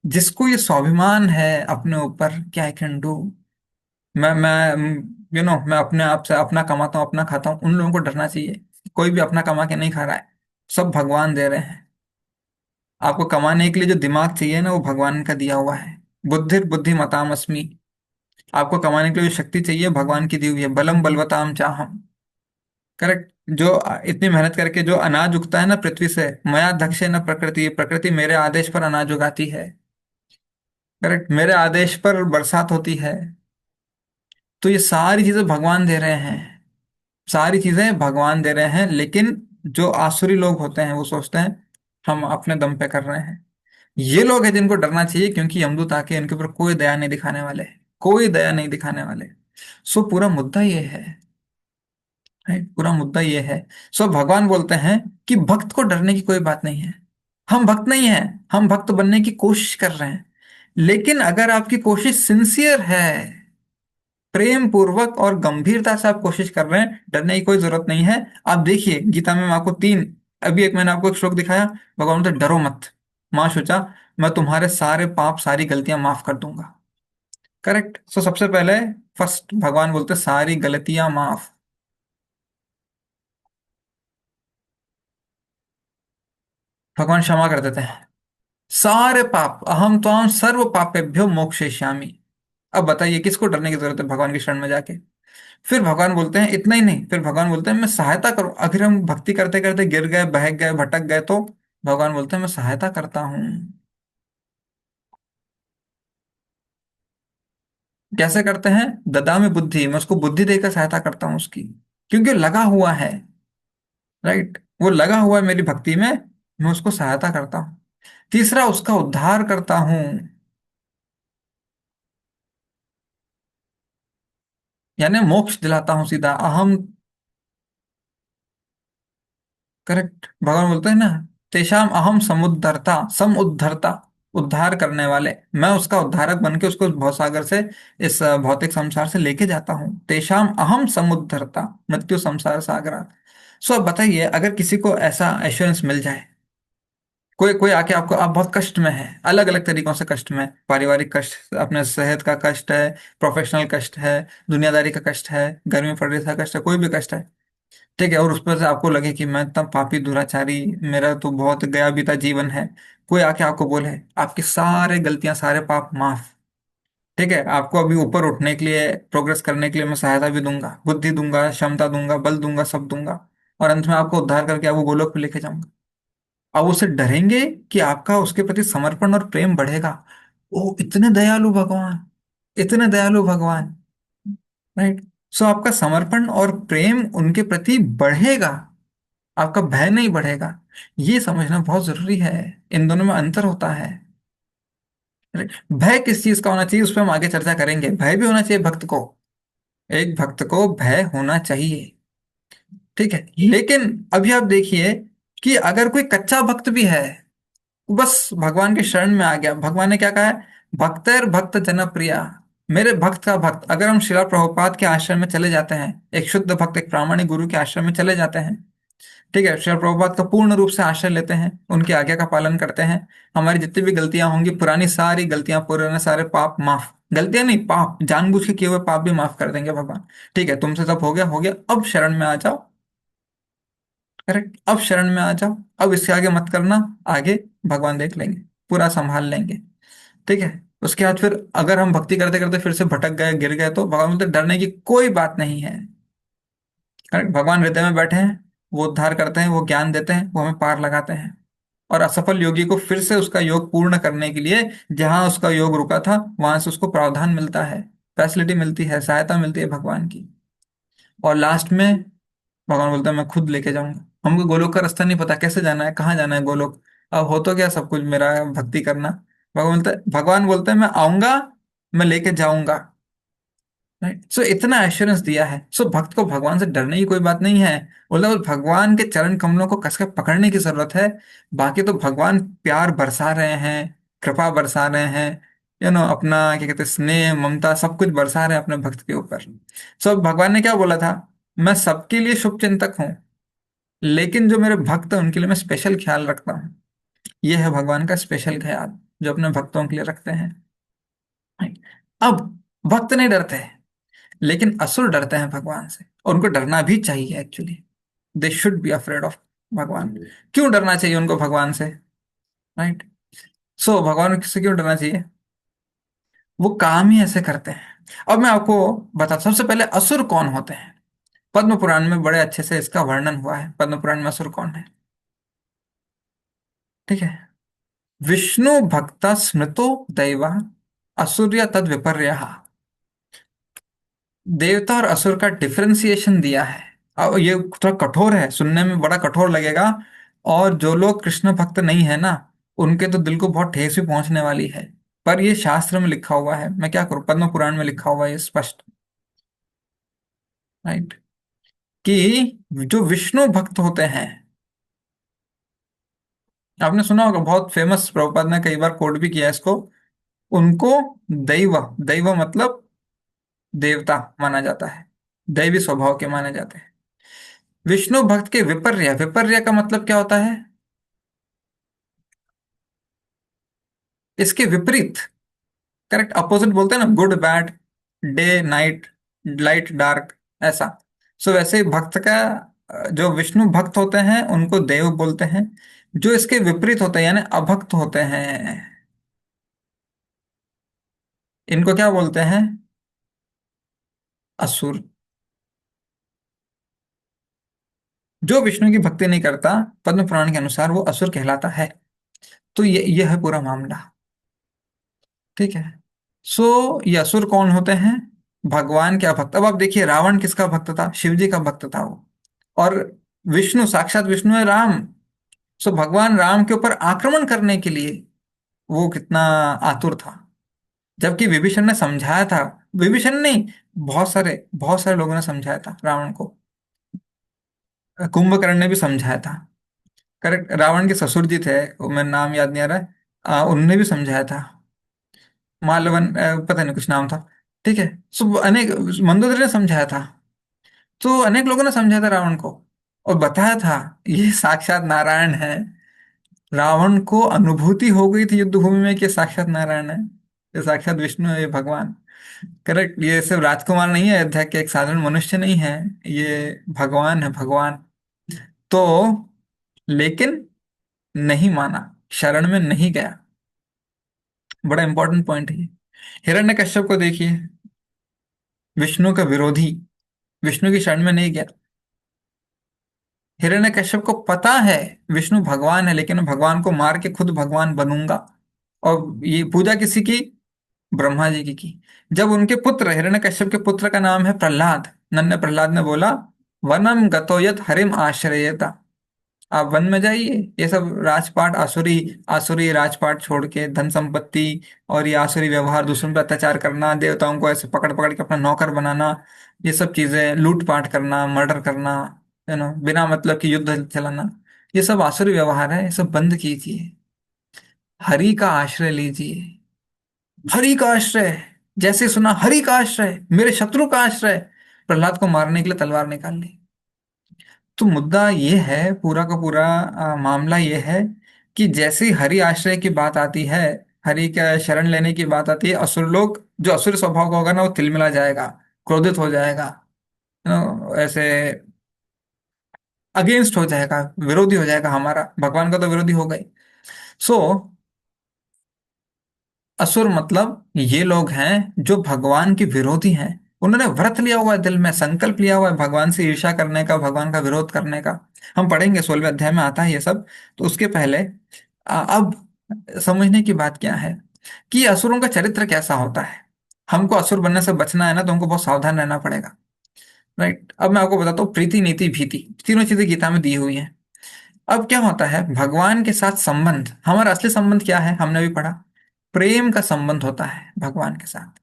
जिसको ये स्वाभिमान है अपने ऊपर कि आई कैन डू, मैं मैं अपने आप से अपना कमाता हूँ, अपना खाता हूँ, उन लोगों को डरना चाहिए। कोई भी अपना कमा के नहीं खा रहा है, सब भगवान दे रहे हैं। आपको कमाने के लिए जो दिमाग चाहिए ना, वो भगवान का दिया हुआ है। बुद्धिर बुद्धिमताम अस्मि। आपको कमाने के लिए जो शक्ति चाहिए, भगवान की दी हुई है। बलम बलवताम चाहम। करेक्ट। जो इतनी मेहनत करके जो अनाज उगता है ना पृथ्वी से, मया दक्ष न प्रकृति, प्रकृति मेरे आदेश पर अनाज उगाती है। करेक्ट, मेरे आदेश पर बरसात होती है। तो ये सारी चीजें भगवान दे रहे हैं। सारी चीजें भगवान दे रहे हैं, लेकिन जो आसुरी लोग होते हैं वो सोचते हैं हम अपने दम पे कर रहे हैं। ये लोग हैं जिनको डरना चाहिए, क्योंकि यमदूत आके इनके ऊपर कोई दया नहीं दिखाने वाले। कोई दया नहीं दिखाने वाले। सो पूरा मुद्दा ये है। राइट, पूरा मुद्दा ये है। सो भगवान बोलते हैं कि भक्त को डरने की कोई बात नहीं है। हम भक्त नहीं हैं, हम भक्त बनने की कोशिश कर रहे हैं। लेकिन अगर आपकी कोशिश सिंसियर है, प्रेम पूर्वक और गंभीरता से आप कोशिश कर रहे हैं, डरने की कोई जरूरत नहीं है। आप देखिए गीता में मैं आपको तीन, अभी एक मैंने आपको एक श्लोक दिखाया। भगवान बोलते डरो मत, मां शुचा, मैं तुम्हारे सारे पाप सारी गलतियां माफ कर दूंगा। करेक्ट। सो सबसे पहले फर्स्ट भगवान बोलते सारी गलतियां माफ। भगवान क्षमा कर देते हैं सारे पाप। अहम त्वाम सर्व पापेभ्यो मोक्षयिष्यामि। अब बताइए किसको डरने की जरूरत है भगवान की शरण में जाके? फिर भगवान बोलते हैं इतना ही नहीं, फिर भगवान बोलते हैं मैं सहायता करूं। अगर हम भक्ति करते करते गिर गए, बहक गए, भटक गए, तो भगवान बोलते हैं मैं सहायता करता हूं। कैसे करते हैं? ददा में बुद्धि, मैं उसको बुद्धि देकर सहायता करता हूं उसकी, क्योंकि लगा हुआ है। राइट, वो लगा हुआ है मेरी भक्ति में, मैं उसको सहायता करता हूं। तीसरा, उसका उद्धार करता हूं। यानी मोक्ष दिलाता हूं सीधा। अहम। करेक्ट, भगवान बोलते हैं ना तेषाम अहम समुद्धरता, सम उद्धरता, उद्धार करने वाले। मैं उसका उद्धारक बन के उसको भवसागर से, इस भौतिक संसार से लेके जाता हूँ। तेषाम अहम समुद्धरता मृत्यु संसार सागरा। सो अब बताइए, अगर किसी को ऐसा एश्योरेंस मिल जाए, कोई कोई आके आपको, आप बहुत कष्ट में है, अलग अलग तरीकों से कष्ट में, पारिवारिक कष्ट, अपने सेहत का कष्ट है, प्रोफेशनल कष्ट है, दुनियादारी का कष्ट है, गर्मी पड़ रही था कष्ट है, कोई भी कष्ट है। ठीक है, और उस पर से आपको लगे कि मैं तब पापी दुराचारी, मेरा तो बहुत गया बीता जीवन है। कोई आके आपको बोले आपकी सारे गलतियां सारे पाप माफ। ठीक है, आपको अभी ऊपर उठने के लिए, प्रोग्रेस करने के लिए मैं सहायता भी दूंगा, बुद्धि दूंगा, क्षमता दूंगा, बल दूंगा, सब दूंगा। और अंत में आपको उद्धार करके आपको गोलोक पे लेके जाऊंगा। अब उससे डरेंगे कि आपका उसके प्रति समर्पण और प्रेम बढ़ेगा। ओ इतने दयालु भगवान, इतने दयालु भगवान। राइट। सो आपका समर्पण और प्रेम उनके प्रति बढ़ेगा, आपका भय नहीं बढ़ेगा। ये समझना बहुत जरूरी है। इन दोनों में अंतर होता है। भय किस चीज का होना चाहिए उस पर हम आगे चर्चा करेंगे। भय भी होना चाहिए भक्त को, एक भक्त को भय होना चाहिए। ठीक है, लेकिन अभी आप देखिए कि अगर कोई कच्चा भक्त भी है, बस भगवान के शरण में आ गया, भगवान ने क्या कहा है? भक्तर भक्त जनप्रिया। मेरे भक्त का भक्त। अगर हम शिला प्रभुपाद के आश्रम में चले जाते हैं, एक शुद्ध भक्त, एक प्रामाणिक गुरु के आश्रम में चले जाते हैं, ठीक है, श्रील प्रभुपाद का पूर्ण रूप से आश्रय लेते हैं, उनकी आज्ञा का पालन करते हैं, हमारी जितनी भी गलतियां होंगी, पुरानी सारी गलतियां, पुराने सारे पाप माफ, गलतियां नहीं पाप, जानबूझ के किए हुए पाप भी माफ कर देंगे भगवान। ठीक है, तुमसे सब हो गया, हो गया, अब शरण में आ जाओ। करेक्ट, अब शरण में आ जाओ, अब इससे आगे मत करना। आगे भगवान देख लेंगे, पूरा संभाल लेंगे। ठीक है। उसके बाद फिर अगर हम भक्ति करते करते फिर से भटक गए, गिर गए, तो भगवान बोलते डरने की कोई बात नहीं है। करेक्ट, भगवान हृदय में बैठे हैं, वो उद्धार करते हैं, वो ज्ञान देते हैं, वो हमें पार लगाते हैं। और असफल योगी को फिर से उसका योग पूर्ण करने के लिए, जहां उसका योग रुका था वहां से उसको प्रावधान मिलता है, फैसिलिटी मिलती है, सहायता मिलती है भगवान की। और लास्ट में भगवान बोलता है मैं खुद लेके जाऊंगा। हमको गोलोक का रास्ता नहीं पता, कैसे जाना है, कहाँ जाना है गोलोक। अब हो तो क्या सब कुछ मेरा भक्ति करना। भगवान बोलते हैं मैं आऊंगा, मैं लेके जाऊंगा। राइट। सो इतना एश्योरेंस दिया है। सो भक्त को भगवान से डरने की कोई बात नहीं है। बोला बस भगवान के चरण कमलों को कसकर पकड़ने की जरूरत है। बाकी तो भगवान प्यार बरसा रहे हैं, कृपा बरसा रहे हैं, अपना क्या कहते हैं, स्नेह ममता सब कुछ बरसा रहे हैं अपने भक्त के ऊपर। सो भगवान ने क्या बोला था, मैं सबके लिए शुभ चिंतक हूँ, लेकिन जो मेरे भक्त हैं उनके लिए मैं स्पेशल ख्याल रखता हूँ। ये है भगवान का स्पेशल ख्याल जो अपने भक्तों के लिए रखते हैं। अब भक्त नहीं डरते हैं, लेकिन असुर डरते हैं भगवान से, और उनको डरना भी चाहिए actually. They should be afraid of भगवान। क्यों डरना चाहिए उनको भगवान से? राइट। सो भगवान से क्यों डरना चाहिए? वो काम ही ऐसे करते हैं। अब मैं आपको बता, सबसे पहले असुर कौन होते हैं। पद्म पुराण में बड़े अच्छे से इसका वर्णन हुआ है, पद्म पुराण में असुर कौन है। ठीक है। विष्णु भक्त स्मृतो दैवा असुर्य तद विपर्य। देवता और असुर का डिफरेंशिएशन दिया है। अब ये थोड़ा कठोर है, सुनने में बड़ा कठोर लगेगा। और जो लोग कृष्ण भक्त नहीं है ना, उनके तो दिल को बहुत ठेस भी पहुंचने वाली है। पर ये शास्त्र में लिखा हुआ है, मैं क्या करूं, पद्म पुराण में लिखा हुआ है ये स्पष्ट। राइट। कि जो विष्णु भक्त होते हैं, आपने सुना होगा, बहुत फेमस, प्रभुपाद ने कई बार कोट भी किया है इसको, उनको दैव, दैव मतलब देवता माना जाता है, दैवी स्वभाव के माने जाते हैं। विष्णु भक्त के विपर्य, विपर्य का मतलब क्या होता है? इसके विपरीत। करेक्ट, अपोजिट बोलते हैं ना, good bad, day night, light dark, ऐसा। सो वैसे ही भक्त का, जो विष्णु भक्त होते हैं उनको देव बोलते हैं। जो इसके विपरीत होते हैं यानी अभक्त होते हैं, इनको क्या बोलते हैं? असुर। जो विष्णु की भक्ति नहीं करता, पद्म पुराण के अनुसार वो असुर कहलाता है। तो ये है पूरा मामला। ठीक है। सो ये असुर कौन होते हैं? भगवान के अभक्त। अब आप देखिए, रावण किसका भक्त था? शिव जी का भक्त था वो। और विष्णु, साक्षात विष्णु है राम। सो भगवान राम के ऊपर आक्रमण करने के लिए वो कितना आतुर था। जबकि विभीषण ने समझाया था, विभीषण नहीं, बहुत सारे लोगों ने समझाया था रावण को। कुंभकर्ण ने भी समझाया था। करेक्ट, रावण के ससुर जी थे, वो मेरा नाम याद नहीं आ रहा है, उन्होंने भी समझाया था। मालवन, पता नहीं कुछ नाम था। ठीक है। सो अनेक, मंदोदरी ने समझाया था। तो अनेक लोगों ने समझाया था रावण को, और बताया था ये साक्षात नारायण है। रावण को अनुभूति हो गई थी युद्ध भूमि में कि ये साक्षात नारायण है, ये साक्षात विष्णु है, ये भगवान। करेक्ट, ये सिर्फ राजकुमार नहीं है अयोध्या के, एक साधारण मनुष्य नहीं है, ये भगवान है, भगवान। तो लेकिन नहीं माना, शरण में नहीं गया। बड़ा इंपॉर्टेंट पॉइंट है ये। हिरण्यकश्यप को देखिए, विष्णु का विरोधी, विष्णु की शरण में नहीं गया। हिरण्यकश्यप को पता है विष्णु भगवान है, लेकिन मैं भगवान को मार के खुद भगवान बनूंगा। और ये पूजा किसी की? ब्रह्मा जी की। जब उनके पुत्र, हिरण्यकश्यप के पुत्र का नाम है प्रहलाद, नन्हे प्रहलाद ने बोला, वनम गतो यत हरिम आश्रयेता, आप वन में जाइए, ये सब राजपाट, आसुरी, आसुरी राजपाट छोड़ के, धन संपत्ति और ये आसुरी व्यवहार, दूसरों पर अत्याचार करना, देवताओं को ऐसे पकड़ पकड़ के अपना नौकर बनाना, ये सब चीजें, लूटपाट करना, मर्डर करना, बिना मतलब कि युद्ध चलाना, ये सब आसुरी व्यवहार है, ये सब बंद कीजिए। हरि का आश्रय लीजिए। हरि का आश्रय, जैसे सुना हरि का आश्रय, मेरे शत्रु का आश्रय, प्रहलाद को मारने के लिए तलवार निकाल ली। तो मुद्दा ये है, पूरा का पूरा मामला ये है कि जैसे ही हरि आश्रय की बात आती है, हरि का शरण लेने की बात आती है, असुर लोग, जो असुर स्वभाव का होगा ना, वो तिलमिला जाएगा, क्रोधित हो जाएगा, ऐसे अगेंस्ट हो जाएगा, विरोधी हो जाएगा हमारा, भगवान का तो विरोधी हो गए। सो असुर मतलब ये लोग हैं जो भगवान के विरोधी हैं। उन्होंने व्रत लिया हुआ है, दिल में संकल्प लिया हुआ है भगवान से ईर्ष्या करने का, भगवान का विरोध करने का। हम पढ़ेंगे, 16वें अध्याय में आता है ये सब। तो उसके पहले अब समझने की बात क्या है कि असुरों का चरित्र कैसा होता है। हमको असुर बनने से बचना है ना, तो हमको बहुत सावधान रहना पड़ेगा। राइट। अब मैं आपको बताता हूँ, प्रीति नीति भीति, तीनों चीजें गीता में दी हुई हैं। अब क्या होता है, भगवान के साथ संबंध, हमारा असली संबंध क्या है, हमने भी पढ़ा, प्रेम का संबंध होता है भगवान के साथ।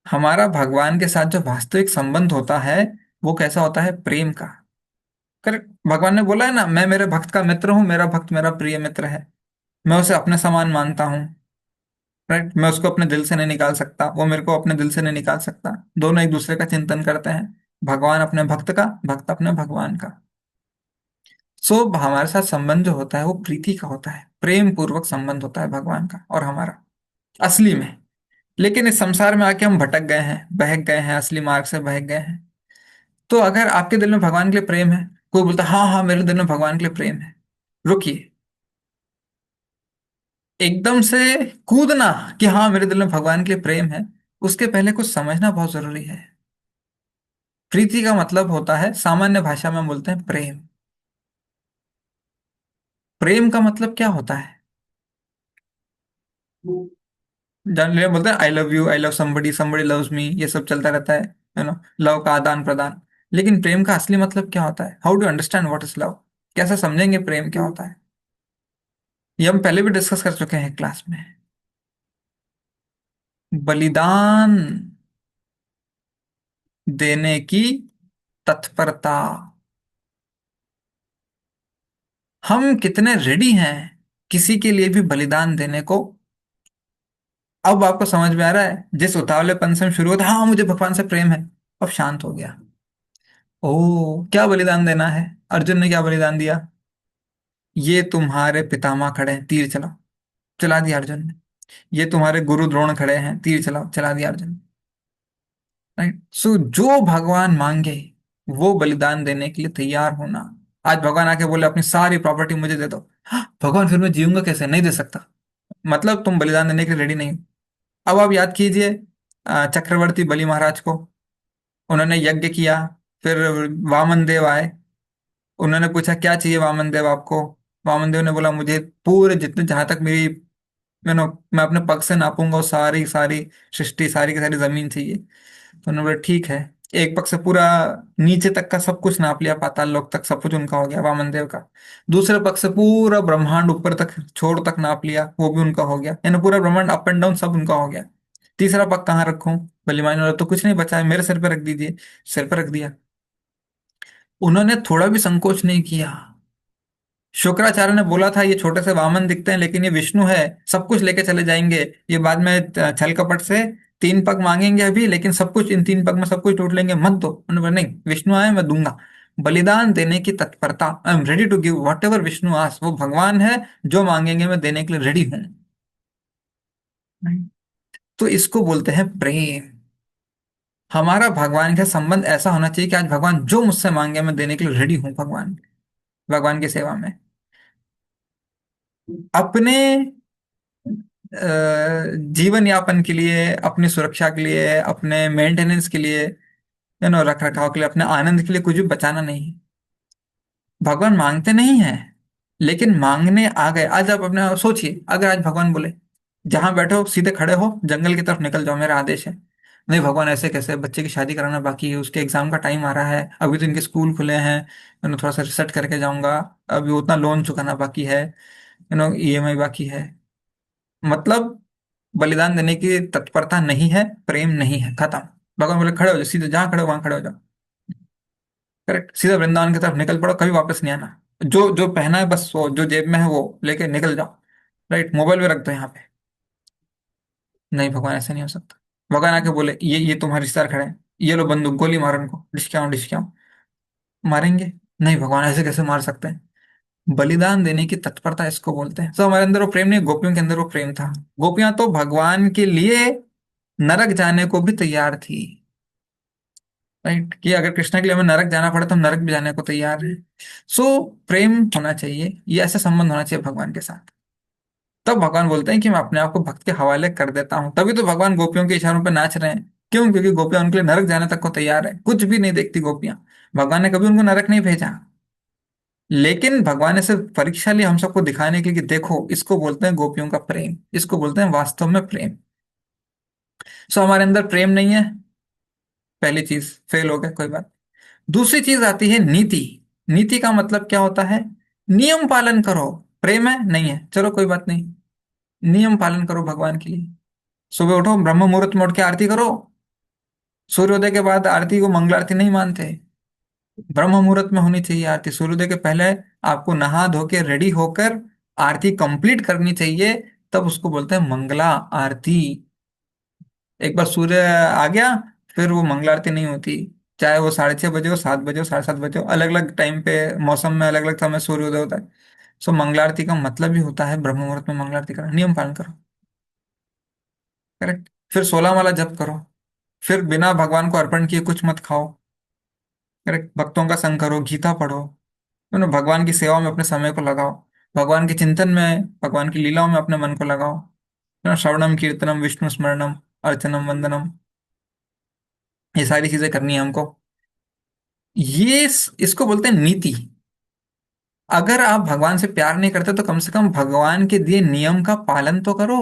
हमारा भगवान के साथ जो वास्तविक संबंध होता है, वो कैसा होता है? प्रेम का। करेक्ट, भगवान ने बोला है ना, मैं मेरे भक्त का मित्र हूं, मेरा भक्त मेरा प्रिय मित्र है, मैं उसे अपने समान मानता हूं। राइट, मैं उसको अपने दिल से नहीं निकाल सकता, वो मेरे को अपने दिल से नहीं निकाल सकता। दोनों एक दूसरे का चिंतन करते हैं, भगवान अपने भक्त का, भक्त अपने भगवान का। सो हमारे साथ संबंध जो होता है वो प्रीति का होता है, प्रेम पूर्वक संबंध होता है भगवान का और हमारा, असली में। लेकिन इस संसार में आके हम भटक गए हैं, बहक गए हैं, असली मार्ग से बहक गए हैं। तो अगर आपके दिल में भगवान के लिए प्रेम है, कोई बोलता है हाँ हाँ मेरे दिल में भगवान के लिए प्रेम है, रुकिए। एकदम से कूदना कि हाँ मेरे दिल में भगवान के लिए प्रेम है, उसके पहले कुछ समझना बहुत जरूरी है। प्रीति का मतलब होता है, सामान्य भाषा में बोलते हैं प्रेम। प्रेम का मतलब क्या होता है? जान ले बोलते हैं I love you, I love somebody, somebody loves me, ये सब चलता रहता है, लव का आदान प्रदान। लेकिन प्रेम का असली मतलब क्या होता है? How do understand what is love? कैसे समझेंगे प्रेम क्या होता है? ये हम पहले भी डिस्कस कर चुके हैं क्लास में। बलिदान देने की तत्परता। हम कितने रेडी हैं किसी के लिए भी बलिदान देने को। अब आपको समझ में आ रहा है, जिस उतावलेपन से हम शुरू होता हाँ मुझे भगवान से प्रेम है, अब शांत हो गया। ओ, क्या बलिदान देना है? अर्जुन ने क्या बलिदान दिया? ये तुम्हारे पितामह खड़े हैं, तीर चलाओ, चला दिया अर्जुन ने। ये तुम्हारे गुरु द्रोण खड़े हैं, तीर चलाओ, चला दिया अर्जुन ने। राइट, सो जो भगवान मांगे वो बलिदान देने के लिए तैयार होना। आज भगवान आके बोले अपनी सारी प्रॉपर्टी मुझे दे दो, हाँ, भगवान फिर मैं जीऊंगा कैसे? नहीं दे सकता। मतलब तुम बलिदान देने के लिए रेडी नहीं हो। अब आप याद कीजिए चक्रवर्ती बलि महाराज को। उन्होंने यज्ञ किया, फिर वामन देव आए, उन्होंने पूछा क्या चाहिए वामन देव आपको? वामन देव ने बोला मुझे पूरे जितने, जहां तक मेरी मैं अपने पग से नापूंगा वो सारी सारी सृष्टि, सारी की सारी जमीन चाहिए। तो उन्होंने बोला ठीक है। एक पग से पूरा नीचे तक का सब कुछ नाप लिया, पाताल लोक तक सब कुछ उनका हो गया वामन देव का। दूसरे पग से पूरा ब्रह्मांड ऊपर तक छोर तक नाप लिया, वो भी उनका हो गया, यानी पूरा ब्रह्मांड अप एंड डाउन सब उनका हो गया। तीसरा पग कहाँ रखूं? बलिमान वाला तो कुछ नहीं बचा है, मेरे सिर पे रख दीजिए। सिर पे रख दिया। उन्होंने थोड़ा भी संकोच नहीं किया। शुक्राचार्य ने बोला था ये छोटे से वामन दिखते हैं लेकिन ये विष्णु है, सब कुछ लेके चले जाएंगे, ये बाद में छल कपट से 3 पग मांगेंगे अभी, लेकिन सब कुछ इन 3 पग में सब कुछ लूट लेंगे, मत दो। उन्होंने बोला नहीं, विष्णु आए मैं दूंगा। बलिदान देने की तत्परता, I am ready to give whatever Vishnu आस, वो भगवान है, जो मांगेंगे मैं देने के लिए रेडी हूं। तो इसको बोलते हैं प्रेम। हमारा भगवान का संबंध ऐसा होना चाहिए कि आज भगवान जो मुझसे मांगे मैं देने के लिए रेडी हूं, भगवान, भगवान की सेवा में। अपने जीवन यापन के लिए, अपनी सुरक्षा के लिए, अपने मेंटेनेंस के लिए, रख रखाव के लिए, अपने आनंद के लिए कुछ भी बचाना नहीं है। भगवान मांगते नहीं है, लेकिन मांगने आ गए। आज आप अपने सोचिए, अगर आज भगवान बोले जहां बैठे हो सीधे खड़े हो, जंगल की तरफ निकल जाओ, मेरा आदेश है। नहीं भगवान ऐसे कैसे, बच्चे की शादी कराना बाकी है, उसके एग्जाम का टाइम आ रहा है, अभी तो इनके स्कूल खुले हैं, थोड़ा सा रिसर्च करके जाऊंगा, अभी उतना लोन चुकाना बाकी है, ईएमआई बाकी है। मतलब बलिदान देने की तत्परता नहीं है, प्रेम नहीं है, खत्म। भगवान बोले खड़े हो जाओ, सीधे जहां खड़े हो वहां खड़े हो जाओ, करेक्ट, सीधा वृंदावन की तरफ निकल पड़ो, कभी वापस नहीं आना। जो जो पहना है बस वो जो जेब में है वो लेके निकल जाओ। राइट, मोबाइल भी रख दो यहाँ पे। नहीं भगवान ऐसा नहीं हो सकता। भगवान आके बोले ये तुम्हारे रिश्तेदार खड़े हैं, ये लो बंदूक, गोली मारो इनको, डिस्क्याओ डिस्क्याओ, मारेंगे? नहीं भगवान ऐसे कैसे मार सकते हैं? बलिदान देने की तत्परता इसको बोलते हैं। तो हमारे अंदर वो प्रेम नहीं, गोपियों के अंदर वो प्रेम था। गोपियां तो भगवान के लिए नरक जाने को भी तैयार थी। राइट, कि अगर कृष्णा के लिए हमें नरक जाना पड़े तो हम नरक भी जाने को तैयार है। सो प्रेम होना चाहिए, ये ऐसा संबंध होना चाहिए भगवान के साथ। तब भगवान बोलते हैं कि मैं अपने आप को भक्त के हवाले कर देता हूँ। तभी तो भगवान गोपियों के इशारों पर नाच रहे हैं। क्यों? क्योंकि गोपियां उनके लिए नरक जाने तक को तैयार है, कुछ भी नहीं देखती गोपियां। भगवान ने कभी उनको नरक नहीं भेजा, लेकिन भगवान ने सिर्फ परीक्षा ली हम सबको दिखाने के लिए कि देखो, इसको बोलते हैं गोपियों का प्रेम, इसको बोलते हैं वास्तव में प्रेम। सो हमारे अंदर प्रेम नहीं है, पहली चीज फेल हो गया, कोई बात। दूसरी चीज आती है नीति। नीति का मतलब क्या होता है? नियम पालन करो। प्रेम है नहीं है, चलो कोई बात नहीं, नियम पालन करो भगवान के लिए। सुबह उठो, ब्रह्म मुहूर्त में उठ के आरती करो। सूर्योदय के बाद आरती को मंगल आरती नहीं मानते, ब्रह्म मुहूर्त में होनी चाहिए आरती। सूर्योदय के पहले आपको नहा धो के रेडी होकर आरती कंप्लीट करनी चाहिए, तब उसको बोलते हैं मंगला आरती। एक बार सूर्य आ गया, फिर वो मंगला आरती नहीं होती। चाहे वो 6:30 बजे हो, 7 बजे हो, 7:30 बजे हो, अलग अलग टाइम पे, मौसम में अलग अलग समय सूर्योदय होता है। सो मंगला आरती का मतलब ही होता है ब्रह्म मुहूर्त में मंगला आरती करो, नियम पालन करो। करेक्ट। फिर 16 माला जप करो। फिर बिना भगवान को अर्पण किए कुछ मत खाओ। करेक्ट। भक्तों का संग करो, गीता पढ़ो। भगवान की सेवा में अपने समय को लगाओ। भगवान के चिंतन में, भगवान की लीलाओं में अपने मन को लगाओ। श्रवणम कीर्तनम विष्णु स्मरणम अर्चनम वंदनम, ये सारी चीजें करनी है हमको। इसको बोलते हैं नीति। अगर आप भगवान से प्यार नहीं करते तो कम से कम भगवान के दिए नियम का पालन तो करो।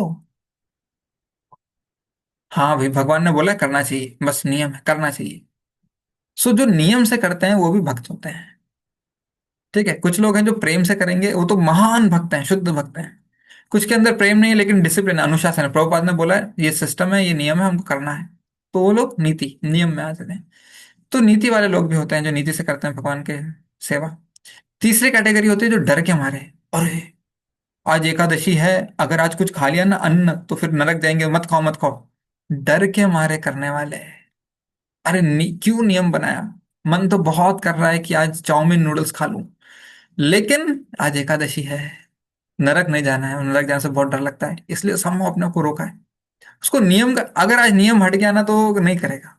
हाँ भाई, भगवान ने बोला करना चाहिए, बस नियम है, करना चाहिए। सो जो नियम से करते हैं वो भी भक्त होते हैं। ठीक है। कुछ लोग हैं जो प्रेम से करेंगे, वो तो महान भक्त हैं, शुद्ध भक्त हैं। कुछ के अंदर प्रेम नहीं है लेकिन डिसिप्लिन, अनुशासन है। प्रभुपाद ने बोला है ये सिस्टम है, ये नियम है, हमको करना है। तो वो लोग नीति नियम में आ जाते हैं। तो नीति वाले लोग भी होते हैं जो नीति से करते हैं भगवान के सेवा। तीसरी कैटेगरी होती है जो डर के मारे, अरे आज एकादशी है, अगर आज कुछ खा लिया ना अन्न तो फिर नरक जाएंगे, मत खाओ मत खाओ। डर के मारे करने वाले। अरे क्यों नियम बनाया? मन तो बहुत कर रहा है कि आज चाउमीन नूडल्स खा लूं, लेकिन आज एकादशी है, नरक नहीं जाना है, नरक जाने से बहुत डर लगता है, इसलिए सब अपने को रोका है। उसको नियम का, अगर आज नियम हट गया ना तो वो नहीं करेगा।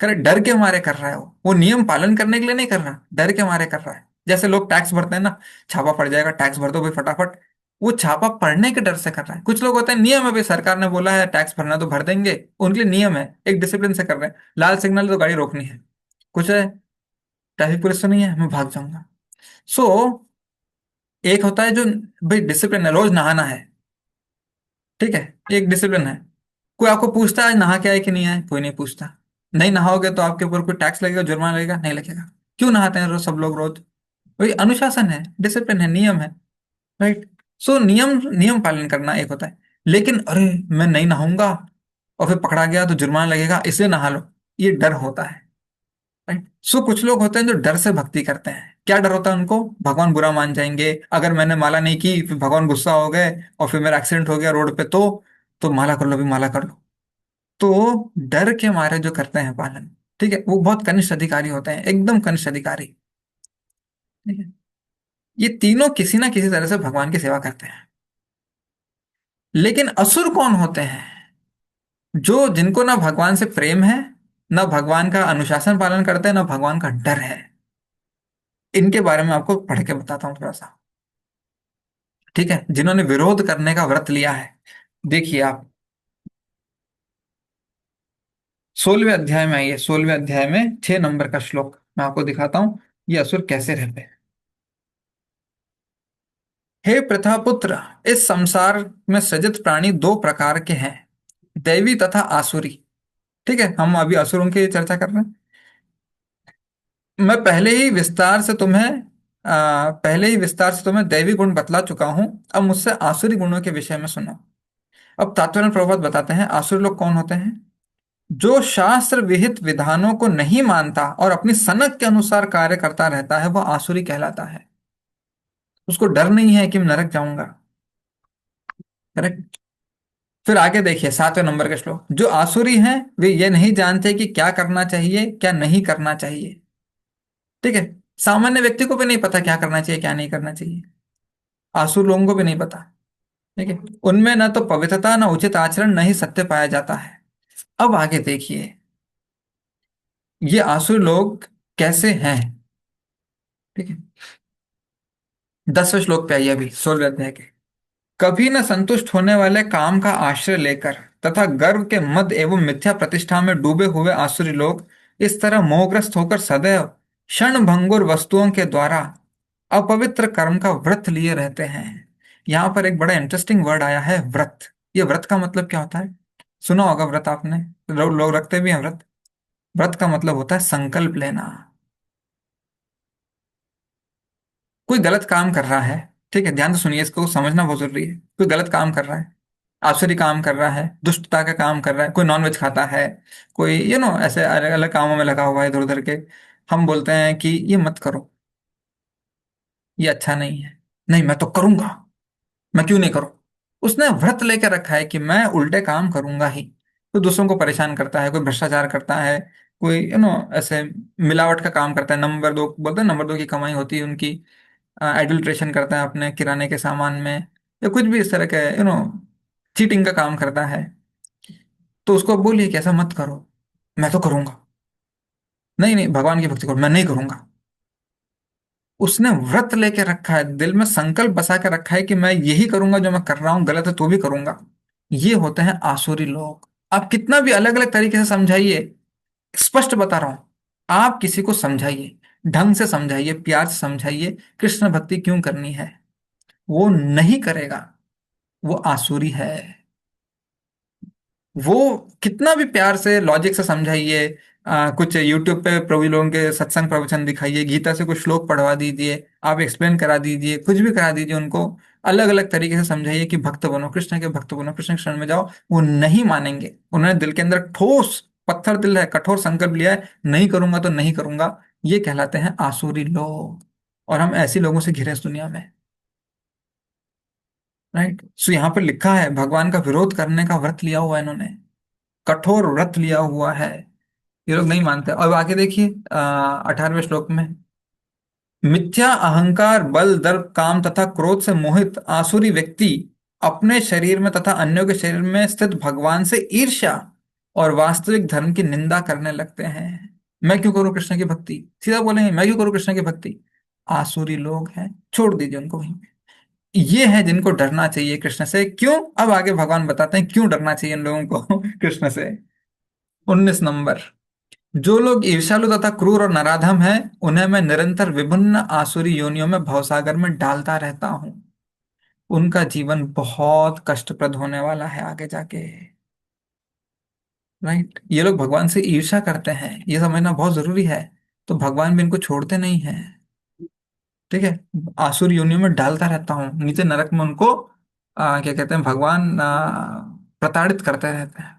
करे डर के मारे कर रहा है, वो नियम पालन करने के लिए नहीं कर रहा, डर के मारे कर रहा है। जैसे लोग टैक्स भरते हैं ना, छापा पड़ जाएगा, टैक्स भर दो भाई फटाफट। वो छापा पड़ने के डर से कर रहा है। कुछ लोग होते हैं नियम है भाई, सरकार ने बोला है टैक्स भरना तो भर देंगे, उनके लिए नियम है, एक डिसिप्लिन से कर रहे हैं। लाल सिग्नल है तो गाड़ी रोकनी है, कुछ है, ट्रैफिक पुलिस तो नहीं है, मैं भाग जाऊंगा। सो एक होता है जो भाई डिसिप्लिन है, रोज नहाना है। ठीक है, एक डिसिप्लिन है। कोई आपको पूछता है नहा के आए कि नहीं आए? कोई नहीं पूछता। नहीं नहाओगे तो आपके ऊपर कोई टैक्स लगेगा, जुर्माना लगेगा? नहीं लगेगा। क्यों नहाते हैं रोज सब लोग रोज? वही अनुशासन है, डिसिप्लिन है, नियम है। राइट। सो नियम, नियम पालन करना एक होता है। लेकिन अरे मैं नहीं नहाऊंगा और फिर पकड़ा गया तो जुर्माना लगेगा इसलिए नहा लो, ये डर होता है। राइट। सो कुछ लोग होते हैं जो डर से भक्ति करते हैं। क्या डर होता है उनको? भगवान बुरा मान जाएंगे, अगर मैंने माला नहीं की फिर भगवान गुस्सा हो गए और फिर मेरा एक्सीडेंट हो गया रोड पे, तो माला कर लो भी, माला कर लो। तो डर के मारे जो करते हैं पालन, ठीक है, वो बहुत कनिष्ठ अधिकारी होते हैं, एकदम कनिष्ठ अधिकारी। ठीक है। ये तीनों किसी ना किसी तरह से भगवान की सेवा करते हैं। लेकिन असुर कौन होते हैं? जो जिनको ना भगवान से प्रेम है, ना भगवान का अनुशासन पालन करते हैं, ना भगवान का डर है। इनके बारे में आपको पढ़ के बताता हूँ थोड़ा सा। ठीक है, जिन्होंने विरोध करने का व्रत लिया है। देखिए आप 16वें अध्याय में आइए। 16वें अध्याय में 6 नंबर का श्लोक मैं आपको दिखाता हूं, ये असुर कैसे रहते हैं। हे प्रथापुत्र, इस संसार में सृजित प्राणी दो प्रकार के हैं, दैवी तथा आसुरी। ठीक है, हम अभी असुरों की चर्चा कर रहे हैं। मैं पहले ही विस्तार से तुम्हें दैवी गुण बतला चुका हूं। अब मुझसे आसुरी गुणों के विषय में सुनो। अब तात्पर्य प्रभात बताते हैं आसुरी लोग कौन होते हैं। जो शास्त्र विहित विधानों को नहीं मानता और अपनी सनक के अनुसार कार्य करता रहता है, वह आसुरी कहलाता है। उसको डर नहीं है कि मैं नरक जाऊंगा। करेक्ट। फिर आगे देखिए 7वें नंबर के श्लोक। जो आसुरी हैं वे ये नहीं जानते कि क्या करना चाहिए क्या नहीं करना चाहिए। ठीक है। सामान्य व्यक्ति को भी नहीं पता क्या करना चाहिए क्या नहीं करना चाहिए, आसुर लोगों को भी नहीं पता। ठीक है। उनमें न तो पवित्रता, न उचित आचरण, न ही सत्य पाया जाता है। अब आगे देखिए ये आसुर लोग कैसे हैं। ठीक है। 10वें श्लोक पे आइए अभी 16वें अध्याय के। कभी न संतुष्ट होने वाले काम का आश्रय लेकर तथा गर्व के मद एवं मिथ्या प्रतिष्ठा में डूबे हुए आसुरी लोग इस तरह मोहग्रस्त होकर सदैव क्षण भंगुर वस्तुओं के द्वारा अपवित्र कर्म का व्रत लिए रहते हैं। यहां पर एक बड़ा इंटरेस्टिंग वर्ड आया है, व्रत। ये व्रत का मतलब क्या होता है? सुना होगा व्रत आपने, लोग रखते भी हैं व्रत। व्रत का मतलब होता है संकल्प लेना। कोई गलत काम कर रहा है, ठीक है, ध्यान से सुनिए, इसको समझना बहुत जरूरी है। कोई गलत काम कर रहा है, आसुरी काम कर रहा है, दुष्टता का काम कर रहा है, कोई नॉनवेज खाता है, कोई ऐसे अलग अलग कामों में लगा हुआ है इधर उधर के। हम बोलते हैं कि ये मत करो, ये अच्छा नहीं है। नहीं मैं तो करूंगा, मैं क्यों नहीं करूं? उसने व्रत लेकर रखा है कि मैं उल्टे काम करूंगा ही। कोई दूसरों को परेशान करता है, कोई भ्रष्टाचार करता है, कोई ऐसे मिलावट का काम करता है, नंबर दो बोलते हैं, नंबर दो की कमाई होती है उनकी। एडल्ट्रेशन करता है अपने किराने के सामान में, या कुछ भी इस तरह के चीटिंग का काम करता है। तो उसको बोलिए कि ऐसा मत करो। मैं तो करूंगा। नहीं नहीं, भगवान की भक्ति करो, मैं नहीं करूंगा। उसने व्रत लेके रखा है, दिल में संकल्प बसा के रखा है कि मैं यही करूंगा जो मैं कर रहा हूं, गलत है तो भी करूंगा। ये होते हैं आसुरी लोग। आप कितना भी अलग अलग तरीके से समझाइए, स्पष्ट बता रहा हूं, आप किसी को समझाइए, ढंग से समझाइए, प्यार से समझाइए, कृष्ण भक्ति क्यों करनी है, वो नहीं करेगा, वो आसुरी है। वो कितना भी प्यार से लॉजिक से समझाइए, कुछ यूट्यूब पे प्रभु लोगों के सत्संग प्रवचन दिखाइए, गीता से कुछ श्लोक पढ़वा दीजिए, आप एक्सप्लेन करा दीजिए, कुछ भी करा दीजिए उनको, अलग अलग तरीके से समझाइए कि भक्त बनो, कृष्ण के भक्त बनो, कृष्ण के शरण में जाओ, वो नहीं मानेंगे। उन्होंने दिल के अंदर ठोस पत्थर दिल है, कठोर संकल्प लिया है, नहीं करूंगा तो नहीं करूंगा। ये कहलाते हैं आसुरी लोग। और हम ऐसे लोगों से घिरे इस दुनिया में। राइट। सो यहाँ पर लिखा है भगवान का विरोध करने का व्रत लिया हुआ है इन्होंने, कठोर व्रत लिया हुआ है। ये लोग नहीं मानते। अब आगे देखिए 18वें श्लोक में, मिथ्या अहंकार बल दर्प काम तथा क्रोध से मोहित आसुरी व्यक्ति अपने शरीर में तथा अन्यों के शरीर में स्थित भगवान से ईर्ष्या और वास्तविक धर्म की निंदा करने लगते हैं। मैं क्यों करूं कृष्ण की भक्ति, सीधा बोलेंगे, मैं क्यों करूं कृष्ण की भक्ति। आसुरी लोग हैं, छोड़ दीजिए उनको वहीं पे। ये है जिनको डरना चाहिए कृष्ण से। क्यों, अब आगे भगवान बताते हैं क्यों डरना चाहिए इन लोगों को कृष्ण से। 19 नंबर, जो लोग ईर्ष्यालु तथा क्रूर और नराधम हैं, उन्हें मैं निरंतर विभिन्न आसुरी योनियों में भवसागर में डालता रहता हूं। उनका जीवन बहुत कष्टप्रद होने वाला है आगे जाके। राइट। ये लोग भगवान से ईर्ष्या करते हैं, ये समझना बहुत जरूरी है। तो भगवान भी इनको छोड़ते नहीं हैं। ठीक है। आसुरी योनियों में डालता रहता हूँ, नीचे नरक में उनको क्या कहते हैं भगवान प्रताड़ित करते रहते हैं।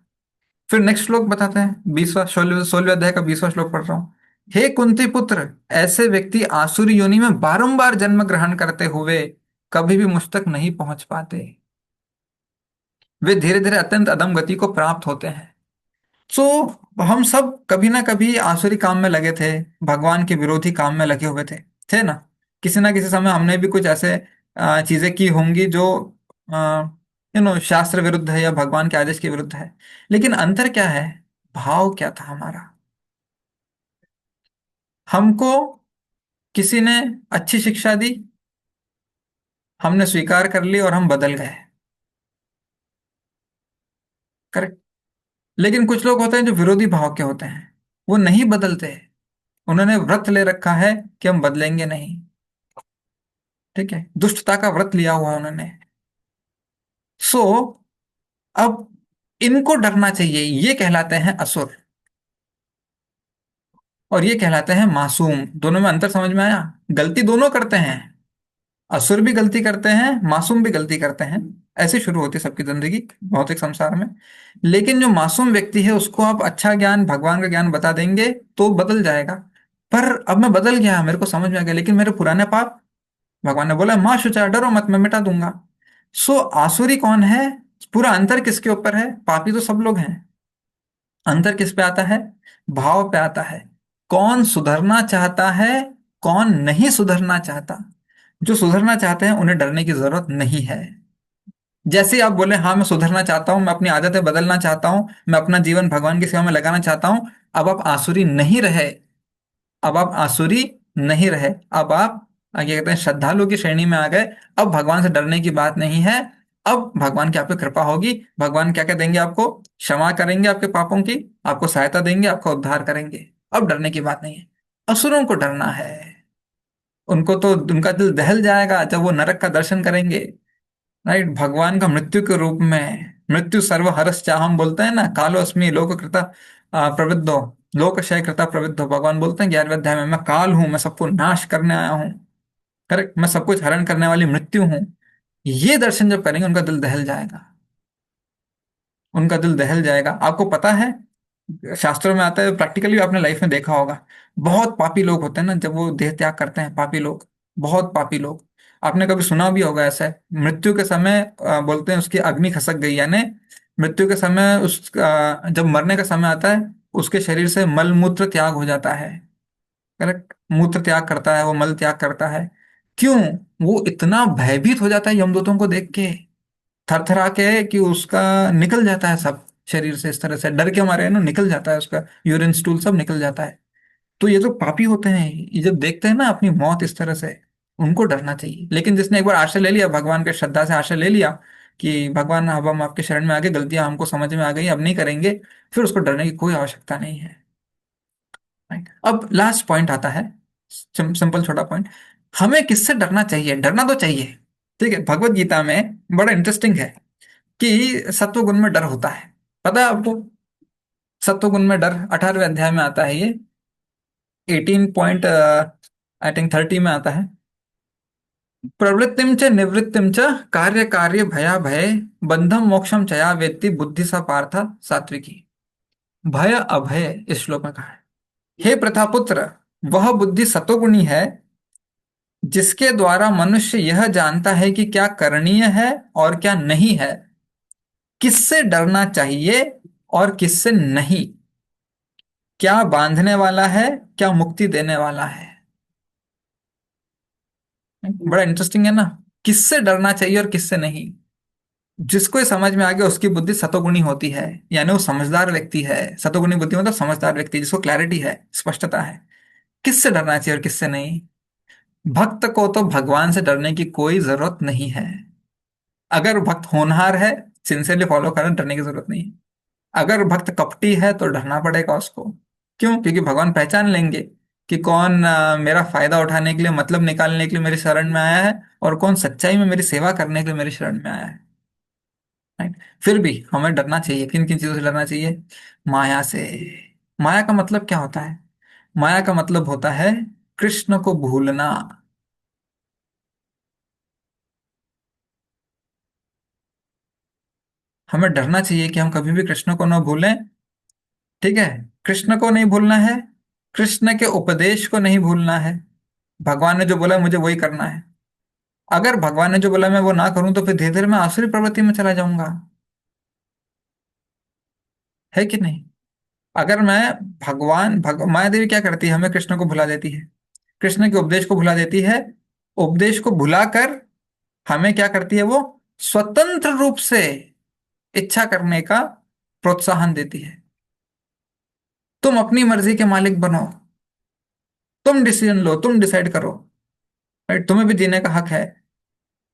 फिर नेक्स्ट श्लोक बताते हैं, 20वां 16वें अध्याय का 20वां श्लोक पढ़ रहा हूं। हे कुंती पुत्र, ऐसे व्यक्ति आसुरी योनि में बारंबार जन्म ग्रहण करते हुए कभी भी मुझ तक नहीं पहुंच पाते। वे धीरे धीरे अत्यंत अधम गति को प्राप्त होते हैं। सो हम सब कभी ना कभी आसुरी काम में लगे थे, भगवान के विरोधी काम में लगे हुए थे ना। किसी ना किसी समय हमने भी कुछ ऐसे चीजें की होंगी जो शास्त्र विरुद्ध है या भगवान के आदेश के विरुद्ध है। लेकिन अंतर क्या है, भाव क्या था हमारा। हमको किसी ने अच्छी शिक्षा दी, हमने स्वीकार कर ली और हम बदल गए। करेक्ट। लेकिन कुछ लोग होते हैं जो विरोधी भाव के होते हैं, वो नहीं बदलते। उन्होंने व्रत ले रखा है कि हम बदलेंगे नहीं। ठीक है, दुष्टता का व्रत लिया हुआ है उन्होंने। सो अब इनको डरना चाहिए। ये कहलाते हैं असुर, और ये कहलाते हैं मासूम। दोनों में अंतर समझ में आया। गलती दोनों करते हैं, असुर भी गलती करते हैं, मासूम भी गलती करते हैं। ऐसे शुरू होती है सबकी जिंदगी भौतिक संसार में। लेकिन जो मासूम व्यक्ति है उसको आप अच्छा ज्ञान, भगवान का ज्ञान बता देंगे तो बदल जाएगा। पर अब मैं बदल गया, मेरे को समझ में आ गया, लेकिन मेरे पुराने पाप, भगवान ने बोला माँ शुचा, डरो मत, मैं मिटा दूंगा। सो आसुरी कौन है, पूरा अंतर किसके ऊपर है, पापी तो सब लोग हैं। अंतर किस पे आता है, भाव पे आता है। कौन सुधरना चाहता है, कौन नहीं सुधरना चाहता। जो सुधरना चाहते हैं उन्हें डरने की जरूरत नहीं है। जैसे ही आप बोले हाँ मैं सुधरना चाहता हूं, मैं अपनी आदतें बदलना चाहता हूं, मैं अपना जीवन भगवान की सेवा में लगाना चाहता हूं, अब आप आसुरी नहीं रहे। अब आप आसुरी नहीं रहे, अब आप क्या कहते हैं श्रद्धालु की श्रेणी में आ गए। अब भगवान से डरने की बात नहीं है। अब भगवान की आप पे कृपा होगी, भगवान क्या क्या देंगे आपको, क्षमा करेंगे आपके पापों की, आपको सहायता देंगे, आपका उद्धार करेंगे। अब डरने की बात नहीं है। असुरों को डरना है। उनको तो उनका दिल दहल जाएगा जब वो नरक का दर्शन करेंगे। राइट। भगवान का मृत्यु के रूप में, मृत्यु सर्व हरस चाहम बोलते हैं ना, कालो अस्मि लोक कृता प्रवृद्धो, लोक क्षय कृता प्रवृद्धो। भगवान बोलते हैं 11वें अध्याय में, मैं काल हूं, मैं सबको नाश करने आया हूं। करेक्ट, मैं सब कुछ हरण करने वाली मृत्यु हूं। ये दर्शन जब करेंगे उनका दिल दहल जाएगा। उनका दिल दहल जाएगा। आपको पता है, शास्त्रों में आता है, प्रैक्टिकली आपने लाइफ में देखा होगा, बहुत पापी लोग होते हैं ना, जब वो देह त्याग करते हैं, पापी लोग, बहुत पापी लोग, आपने कभी सुना भी होगा ऐसा है, मृत्यु के समय बोलते हैं उसकी अग्नि खसक गई, यानी मृत्यु के समय जब मरने का समय आता है, उसके शरीर से मल मूत्र त्याग हो जाता है। करेक्ट, मूत्र त्याग करता है वो, मल त्याग करता है। क्यों? वो इतना भयभीत हो जाता है यमदूतों को देख के, थर थरा के, कि उसका निकल जाता है सब शरीर से, इस तरह से डर के मारे है ना, निकल जाता है उसका यूरिन स्टूल सब निकल जाता है। तो ये जो पापी होते हैं, ये जब देखते हैं ना अपनी मौत इस तरह से, उनको डरना चाहिए। लेकिन जिसने एक बार आश्रय ले लिया भगवान के, श्रद्धा से आश्रय ले लिया कि भगवान अब हम आपके शरण में आ गए, गलतियां हमको समझ में आ गई, अब नहीं करेंगे, फिर उसको डरने की कोई आवश्यकता नहीं है। राइट, अब लास्ट पॉइंट आता है, सिंपल छोटा पॉइंट। हमें किससे डरना चाहिए? डरना तो चाहिए, ठीक है। भगवत गीता में बड़ा इंटरेस्टिंग है कि सत्वगुण में डर होता है, पता है आपको? सत्वगुण में डर 18वें अध्याय में आता है ये, 18 पॉइंट आई थिंक 30 में आता है। प्रवृत्तिम च निवृत्तिम च कार्य कार्य भया भय बंधम मोक्षम चया वेत्ति बुद्धि सा पार्थ सात्विकी। भय अभय इस श्लोक में कहा है। हे प्रथापुत्र, वह बुद्धि सतोगुणी है जिसके द्वारा मनुष्य यह जानता है कि क्या करणीय है और क्या नहीं है, किससे डरना चाहिए और किससे नहीं, क्या बांधने वाला है, क्या मुक्ति देने वाला है। बड़ा इंटरेस्टिंग है ना, किससे डरना चाहिए और किससे नहीं। जिसको ये समझ में आ गया उसकी बुद्धि सतोगुणी होती है, यानी वो समझदार व्यक्ति है। सतोगुणी बुद्धि मतलब समझदार व्यक्ति, जिसको क्लैरिटी है, स्पष्टता है, किससे डरना चाहिए और किससे नहीं। भक्त को तो भगवान से डरने की कोई जरूरत नहीं है। अगर भक्त होनहार है, सिंसियरली फॉलो कर, डरने की जरूरत नहीं है। अगर भक्त कपटी है तो डरना पड़ेगा उसको। क्यों? क्योंकि भगवान पहचान लेंगे कि कौन मेरा फायदा उठाने के लिए, मतलब निकालने के लिए मेरी शरण में आया है, और कौन सच्चाई में मेरी सेवा करने के लिए मेरी शरण में आया है। राइट। फिर भी हमें डरना चाहिए, किन किन चीजों से डरना चाहिए? माया से। माया का मतलब क्या होता है? माया का मतलब होता है कृष्ण को भूलना। हमें डरना चाहिए कि हम कभी भी कृष्ण को न भूलें। ठीक है, कृष्ण को नहीं भूलना है, कृष्ण के उपदेश को नहीं भूलना है। भगवान ने जो बोला मुझे वही करना है। अगर भगवान ने जो बोला मैं वो ना करूं तो फिर धीरे धीरे मैं आसुरी प्रवृत्ति में चला जाऊंगा, है कि नहीं? अगर मैं माया देवी क्या करती है? हमें कृष्ण को भुला देती है, कृष्ण के उपदेश को भुला देती है। उपदेश को भुलाकर हमें क्या करती है वो? स्वतंत्र रूप से इच्छा करने का प्रोत्साहन देती है। तुम अपनी मर्जी के मालिक बनो, तुम डिसीजन लो, तुम डिसाइड करो। राइट, तुम्हें भी जीने का हक है।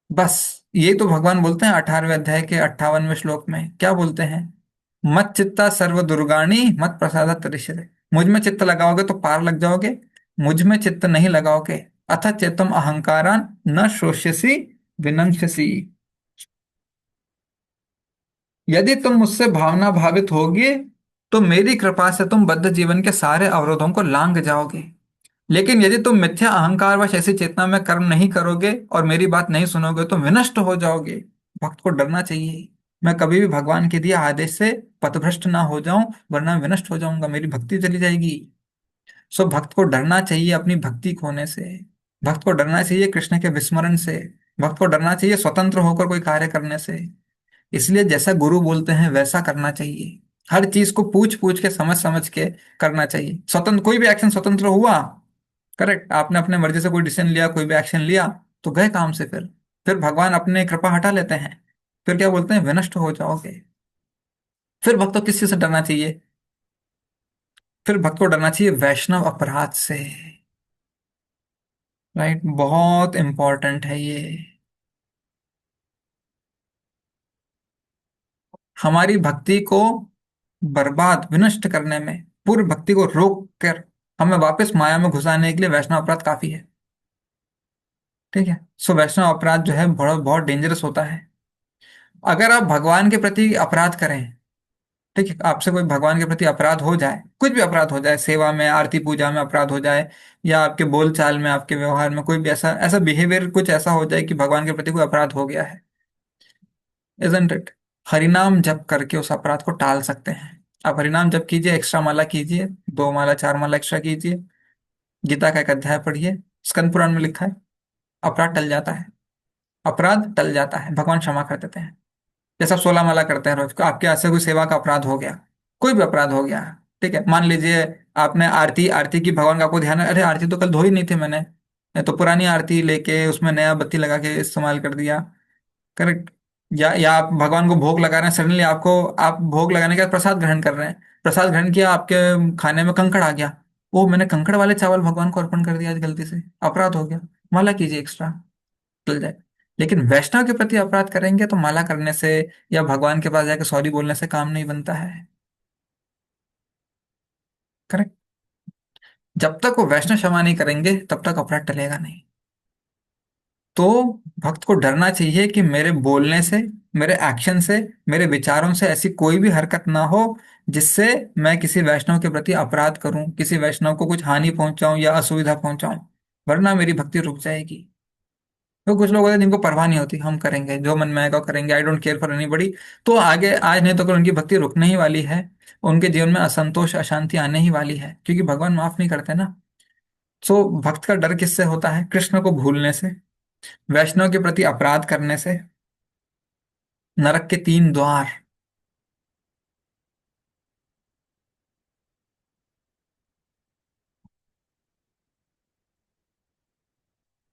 बस ये तो भगवान बोलते हैं 18वें अध्याय के 58वें श्लोक में, क्या बोलते हैं? मत चित्ता सर्व दुर्गाणी मत प्रसाद तरिष्यते। मुझ में चित्त लगाओगे तो पार लग जाओगे, मुझ में चित्त नहीं लगाओगे अथ चेतम अहंकारान न शोष्यसी विनंक्षसी। यदि तुम मुझसे भावना भावित होगे तो मेरी कृपा से तुम बद्ध जीवन के सारे अवरोधों को लांग जाओगे। लेकिन यदि तुम मिथ्या अहंकार व ऐसी चेतना में कर्म नहीं करोगे और मेरी बात नहीं सुनोगे तो विनष्ट हो जाओगे। भक्त को डरना चाहिए, मैं कभी भी भगवान के दिए आदेश से पथभ्रष्ट ना हो जाऊं, वरना विनष्ट हो जाऊंगा, मेरी भक्ति चली जाएगी। सो भक्त को डरना चाहिए अपनी भक्ति खोने से। भक्त को डरना चाहिए कृष्ण के विस्मरण से। भक्त को डरना चाहिए स्वतंत्र होकर कोई कार्य करने से। इसलिए जैसा गुरु बोलते हैं वैसा करना चाहिए। हर चीज को पूछ पूछ के, समझ समझ के करना चाहिए। स्वतंत्र कोई भी एक्शन स्वतंत्र हुआ, करेक्ट, आपने अपने मर्जी से कोई डिसीजन लिया, कोई भी एक्शन लिया, तो गए काम से। फिर भगवान अपने कृपा हटा लेते हैं। फिर क्या बोलते हैं? विनष्ट हो जाओगे। फिर भक्त को किस चीज से डरना चाहिए? फिर भक्त को डरना चाहिए वैष्णव अपराध से। राइट, बहुत इंपॉर्टेंट है ये। हमारी भक्ति को बर्बाद, विनष्ट करने में, पूरी भक्ति को रोक कर हमें वापस माया में घुसाने के लिए वैष्णव अपराध काफी है। ठीक है, सो वैष्णव अपराध जो है बहुत बहुत डेंजरस होता है। अगर आप भगवान के प्रति अपराध करें, ठीक है, आपसे कोई भगवान के प्रति अपराध हो जाए, कुछ भी अपराध हो जाए, सेवा में, आरती पूजा में अपराध हो जाए, या आपके बोल चाल में, आपके व्यवहार में कोई भी ऐसा ऐसा बिहेवियर कुछ ऐसा हो जाए कि भगवान के प्रति कोई अपराध हो गया है, इजंट इट? हरिनाम जप करके उस अपराध को टाल सकते हैं। आप हरिनाम जप कीजिए, एक्स्ट्रा माला कीजिए, 2 माला 4 माला एक्स्ट्रा कीजिए, गीता का एक अध्याय पढ़िए, स्कंद पुराण में लिखा है, अपराध टल जाता है। अपराध टल जाता है, भगवान क्षमा कर देते हैं। जैसे आप 16 माला करते हैं रोज को, आपके हाथ से कोई सेवा का अपराध हो गया, कोई भी अपराध हो गया, ठीक है, मान लीजिए आपने आरती आरती की, भगवान का आपको ध्यान है, अरे आरती तो कल धोई नहीं थी मैंने, मैं तो पुरानी आरती लेके उसमें नया बत्ती लगा के इस्तेमाल कर दिया, करेक्ट। या आप भगवान को भोग लगा रहे हैं, सडनली आपको, आप भोग लगाने के बाद प्रसाद ग्रहण कर रहे हैं, प्रसाद ग्रहण किया, आपके खाने में कंकड़ आ गया, वो मैंने कंकड़ वाले चावल भगवान को अर्पण कर दिया आज गलती से, अपराध हो गया, माला कीजिए एक्स्ट्रा, चल जाए। लेकिन वैष्णव के प्रति अपराध करेंगे तो माला करने से या भगवान के पास जाकर सॉरी बोलने से काम नहीं बनता है, करेक्ट। जब तक वो वैष्णव क्षमा नहीं करेंगे तब तक अपराध टलेगा नहीं। तो भक्त को डरना चाहिए कि मेरे बोलने से, मेरे एक्शन से, मेरे विचारों से ऐसी कोई भी हरकत ना हो जिससे मैं किसी वैष्णव के प्रति अपराध करूं, किसी वैष्णव को कुछ हानि पहुंचाऊं या असुविधा पहुंचाऊं, वरना मेरी भक्ति रुक जाएगी। तो कुछ लोग होते हैं जिनको परवाह नहीं होती, हम करेंगे जो मन में आएगा वो करेंगे, I don't care for anybody, तो आगे आज नहीं तो कल उनकी भक्ति रुकने ही वाली है, उनके जीवन में असंतोष अशांति आने ही वाली है, क्योंकि भगवान माफ नहीं करते ना। सो भक्त का डर किससे होता है? कृष्ण को भूलने से, वैष्णव के प्रति अपराध करने से, नरक के 3 द्वार।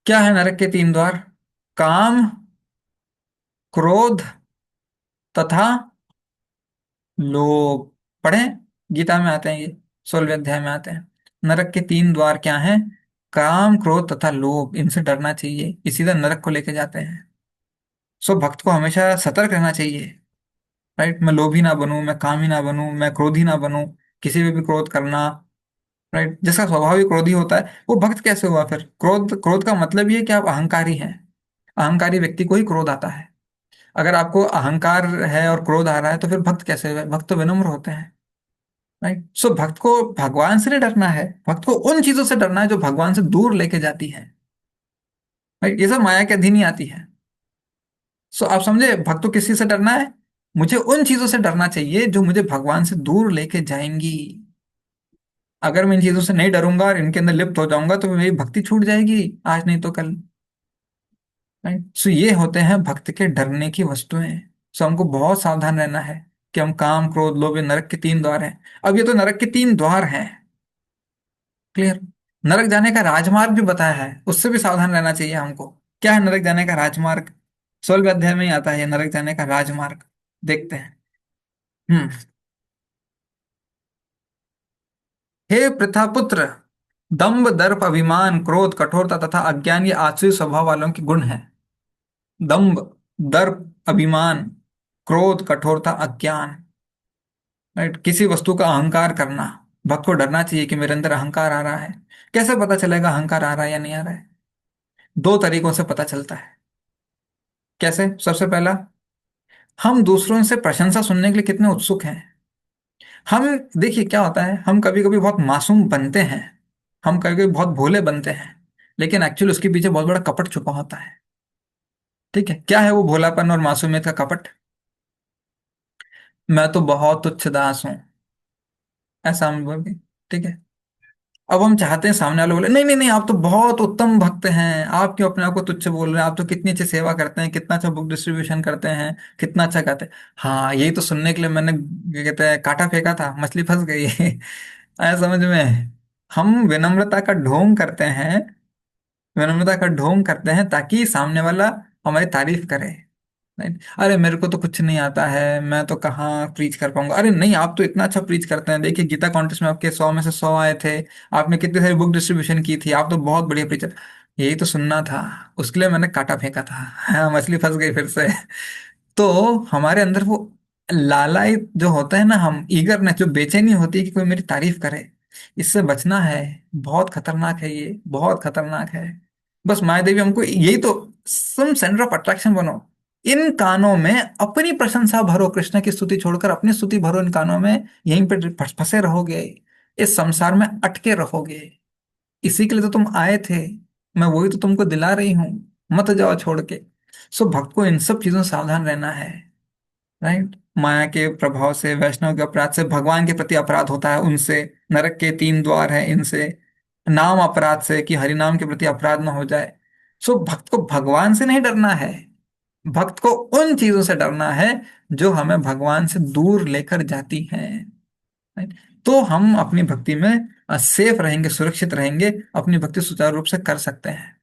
क्या है नरक के 3 द्वार? काम, क्रोध तथा लोभ। पढ़े, गीता में आते हैं ये, 16वें अध्याय में आते हैं। नरक के 3 द्वार क्या हैं? काम, क्रोध तथा लोभ, इनसे डरना चाहिए, ये सीधा नरक को लेके जाते हैं। सो भक्त को हमेशा सतर्क रहना चाहिए, राइट। मैं लोभी ना बनूं, मैं कामी ना बनूं, मैं क्रोधी ना बनूं, किसी पे भी क्रोध करना, राइट। जिसका स्वभाव ही क्रोधी होता है वो भक्त कैसे हुआ फिर? क्रोध, क्रोध का मतलब ये है कि आप अहंकारी हैं, अहंकारी व्यक्ति को ही क्रोध आता है। अगर आपको अहंकार है और क्रोध आ रहा है तो फिर भक्त कैसे हुए? भक्त तो विनम्र होते हैं, राइट। सो भक्त को भगवान से नहीं डरना है, भक्त को उन चीजों से डरना है जो भगवान से दूर लेके जाती है, राइट। ये सब माया के अधीन ही आती है। सो आप समझे, भक्त को किस चीज से डरना है? मुझे उन चीजों से डरना चाहिए जो मुझे भगवान से दूर लेके जाएंगी। अगर मैं इन चीजों से नहीं डरूंगा और इनके अंदर लिप्त हो जाऊंगा तो मेरी भक्ति छूट जाएगी, आज नहीं तो कल, राइट। सो ये होते हैं भक्त के डरने की वस्तुएं। सो हमको बहुत सावधान रहना है कि हम काम, क्रोध, लोभ, ये नरक के 3 द्वार हैं। अब ये तो नरक के 3 द्वार हैं, क्लियर। नरक जाने का राजमार्ग भी बताया है, उससे भी सावधान रहना चाहिए हमको। क्या है नरक जाने का राजमार्ग? 16वें अध्याय में ही आता है ये नरक जाने का राजमार्ग, देखते हैं। हम्म। हे पृथा पुत्र, दंभ, दर्प, अभिमान, क्रोध, कठोरता तथा अज्ञान ये आसुरी स्वभाव वालों के गुण हैं। दंभ, दर्प, अभिमान, क्रोध, कठोरता, अज्ञान, राइट। किसी वस्तु का अहंकार करना। भक्त को डरना चाहिए कि मेरे अंदर अहंकार आ रहा है। कैसे पता चलेगा अहंकार आ रहा है या नहीं आ रहा है? 2 तरीकों से पता चलता है। कैसे? सबसे पहला, हम दूसरों से प्रशंसा सुनने के लिए कितने उत्सुक हैं। हम, देखिए क्या होता है, हम कभी कभी बहुत मासूम बनते हैं, हम कभी कभी बहुत भोले बनते हैं, लेकिन एक्चुअली उसके पीछे बहुत बड़ा कपट छुपा होता है, ठीक है। क्या है वो भोलापन और मासूमियत का कपट? मैं तो बहुत तुच्छ दास हूं, ऐसा हम बोल, ठीक है। अब हम चाहते हैं सामने वाले बोले, नहीं नहीं नहीं, आप तो बहुत उत्तम भक्त हैं, आप क्यों अपने आप को तुच्छ बोल रहे हैं, आप तो कितनी अच्छी सेवा करते हैं, कितना अच्छा बुक डिस्ट्रीब्यूशन करते हैं, कितना अच्छा करते हैं। हाँ, यही तो सुनने के लिए मैंने, क्या कहते हैं, कांटा फेंका था, मछली फंस गई आया समझ में? हम विनम्रता का ढोंग करते हैं, विनम्रता का ढोंग करते हैं ताकि सामने वाला हमारी तारीफ करे, राइट। अरे मेरे को तो कुछ नहीं आता है, मैं तो कहाँ प्रीच कर पाऊंगा। अरे नहीं, आप तो इतना अच्छा प्रीच करते हैं, देखिए गीता कॉन्टेस्ट में आपके 100 में से 100 आए थे, आपने कितनी सारी बुक डिस्ट्रीब्यूशन की थी, आप तो बहुत बढ़िया प्रीचर। यही तो सुनना था, उसके लिए मैंने काटा फेंका था। हाँ, मछली फंस गई फिर से। तो हमारे अंदर वो लालायित जो होता है ना, हम ईगरनेस जो बेचैनी होती है कि कोई मेरी तारीफ करे, इससे बचना है। बहुत खतरनाक है ये, बहुत खतरनाक है। बस माया देवी हमको यही तो, तुम सेंटर ऑफ अट्रैक्शन बनो, इन कानों में अपनी प्रशंसा भरो, कृष्ण की स्तुति छोड़कर अपनी स्तुति भरो इन कानों में, यहीं पे फंसे रहोगे, इस संसार में अटके रहोगे। इसी के लिए तो तुम आए थे, मैं वही तो तुमको दिला रही हूं, मत जाओ छोड़ के। सो भक्त को इन सब चीजों से सावधान रहना है, राइट। माया के प्रभाव से, वैष्णव के अपराध से, भगवान के प्रति अपराध होता है उनसे, नरक के 3 द्वार हैं इनसे, नाम अपराध से कि हरि नाम के प्रति अपराध ना हो जाए। सो भक्त को भगवान से नहीं डरना है, भक्त को उन चीजों से डरना है जो हमें भगवान से दूर लेकर जाती हैं। राइट? तो हम अपनी भक्ति में सेफ रहेंगे, सुरक्षित रहेंगे, अपनी भक्ति सुचारू रूप से कर सकते हैं।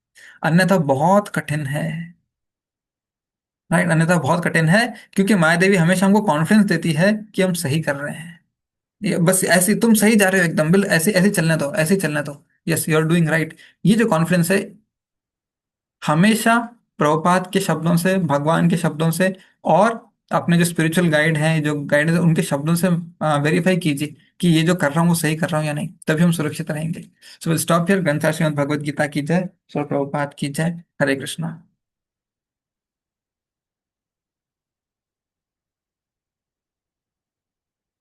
अन्यथा बहुत कठिन है। राइट, अन्यथा बहुत कठिन है, क्योंकि माया देवी हमेशा हमको कॉन्फिडेंस देती है कि हम सही कर रहे हैं। ये बस ऐसी, तुम सही जा रहे हो एकदम, बिल ऐसे ऐसे चलने दो, ऐसे ही चलने दो, yes you are doing right. ये जो कॉन्फिडेंस है, हमेशा प्रभुपाद के शब्दों से, भगवान के शब्दों से, और अपने जो स्पिरिचुअल गाइड हैं, जो गाइड है, उनके शब्दों से वेरीफाई कीजिए कि ये जो कर रहा हूँ वो सही कर रहा हूँ या नहीं, तभी हम सुरक्षित रहेंगे। So will stop here. ग्रंथ श्रीमद् भगवद गीता की जय। सो प्रभुपाद की जय। हरे कृष्णा।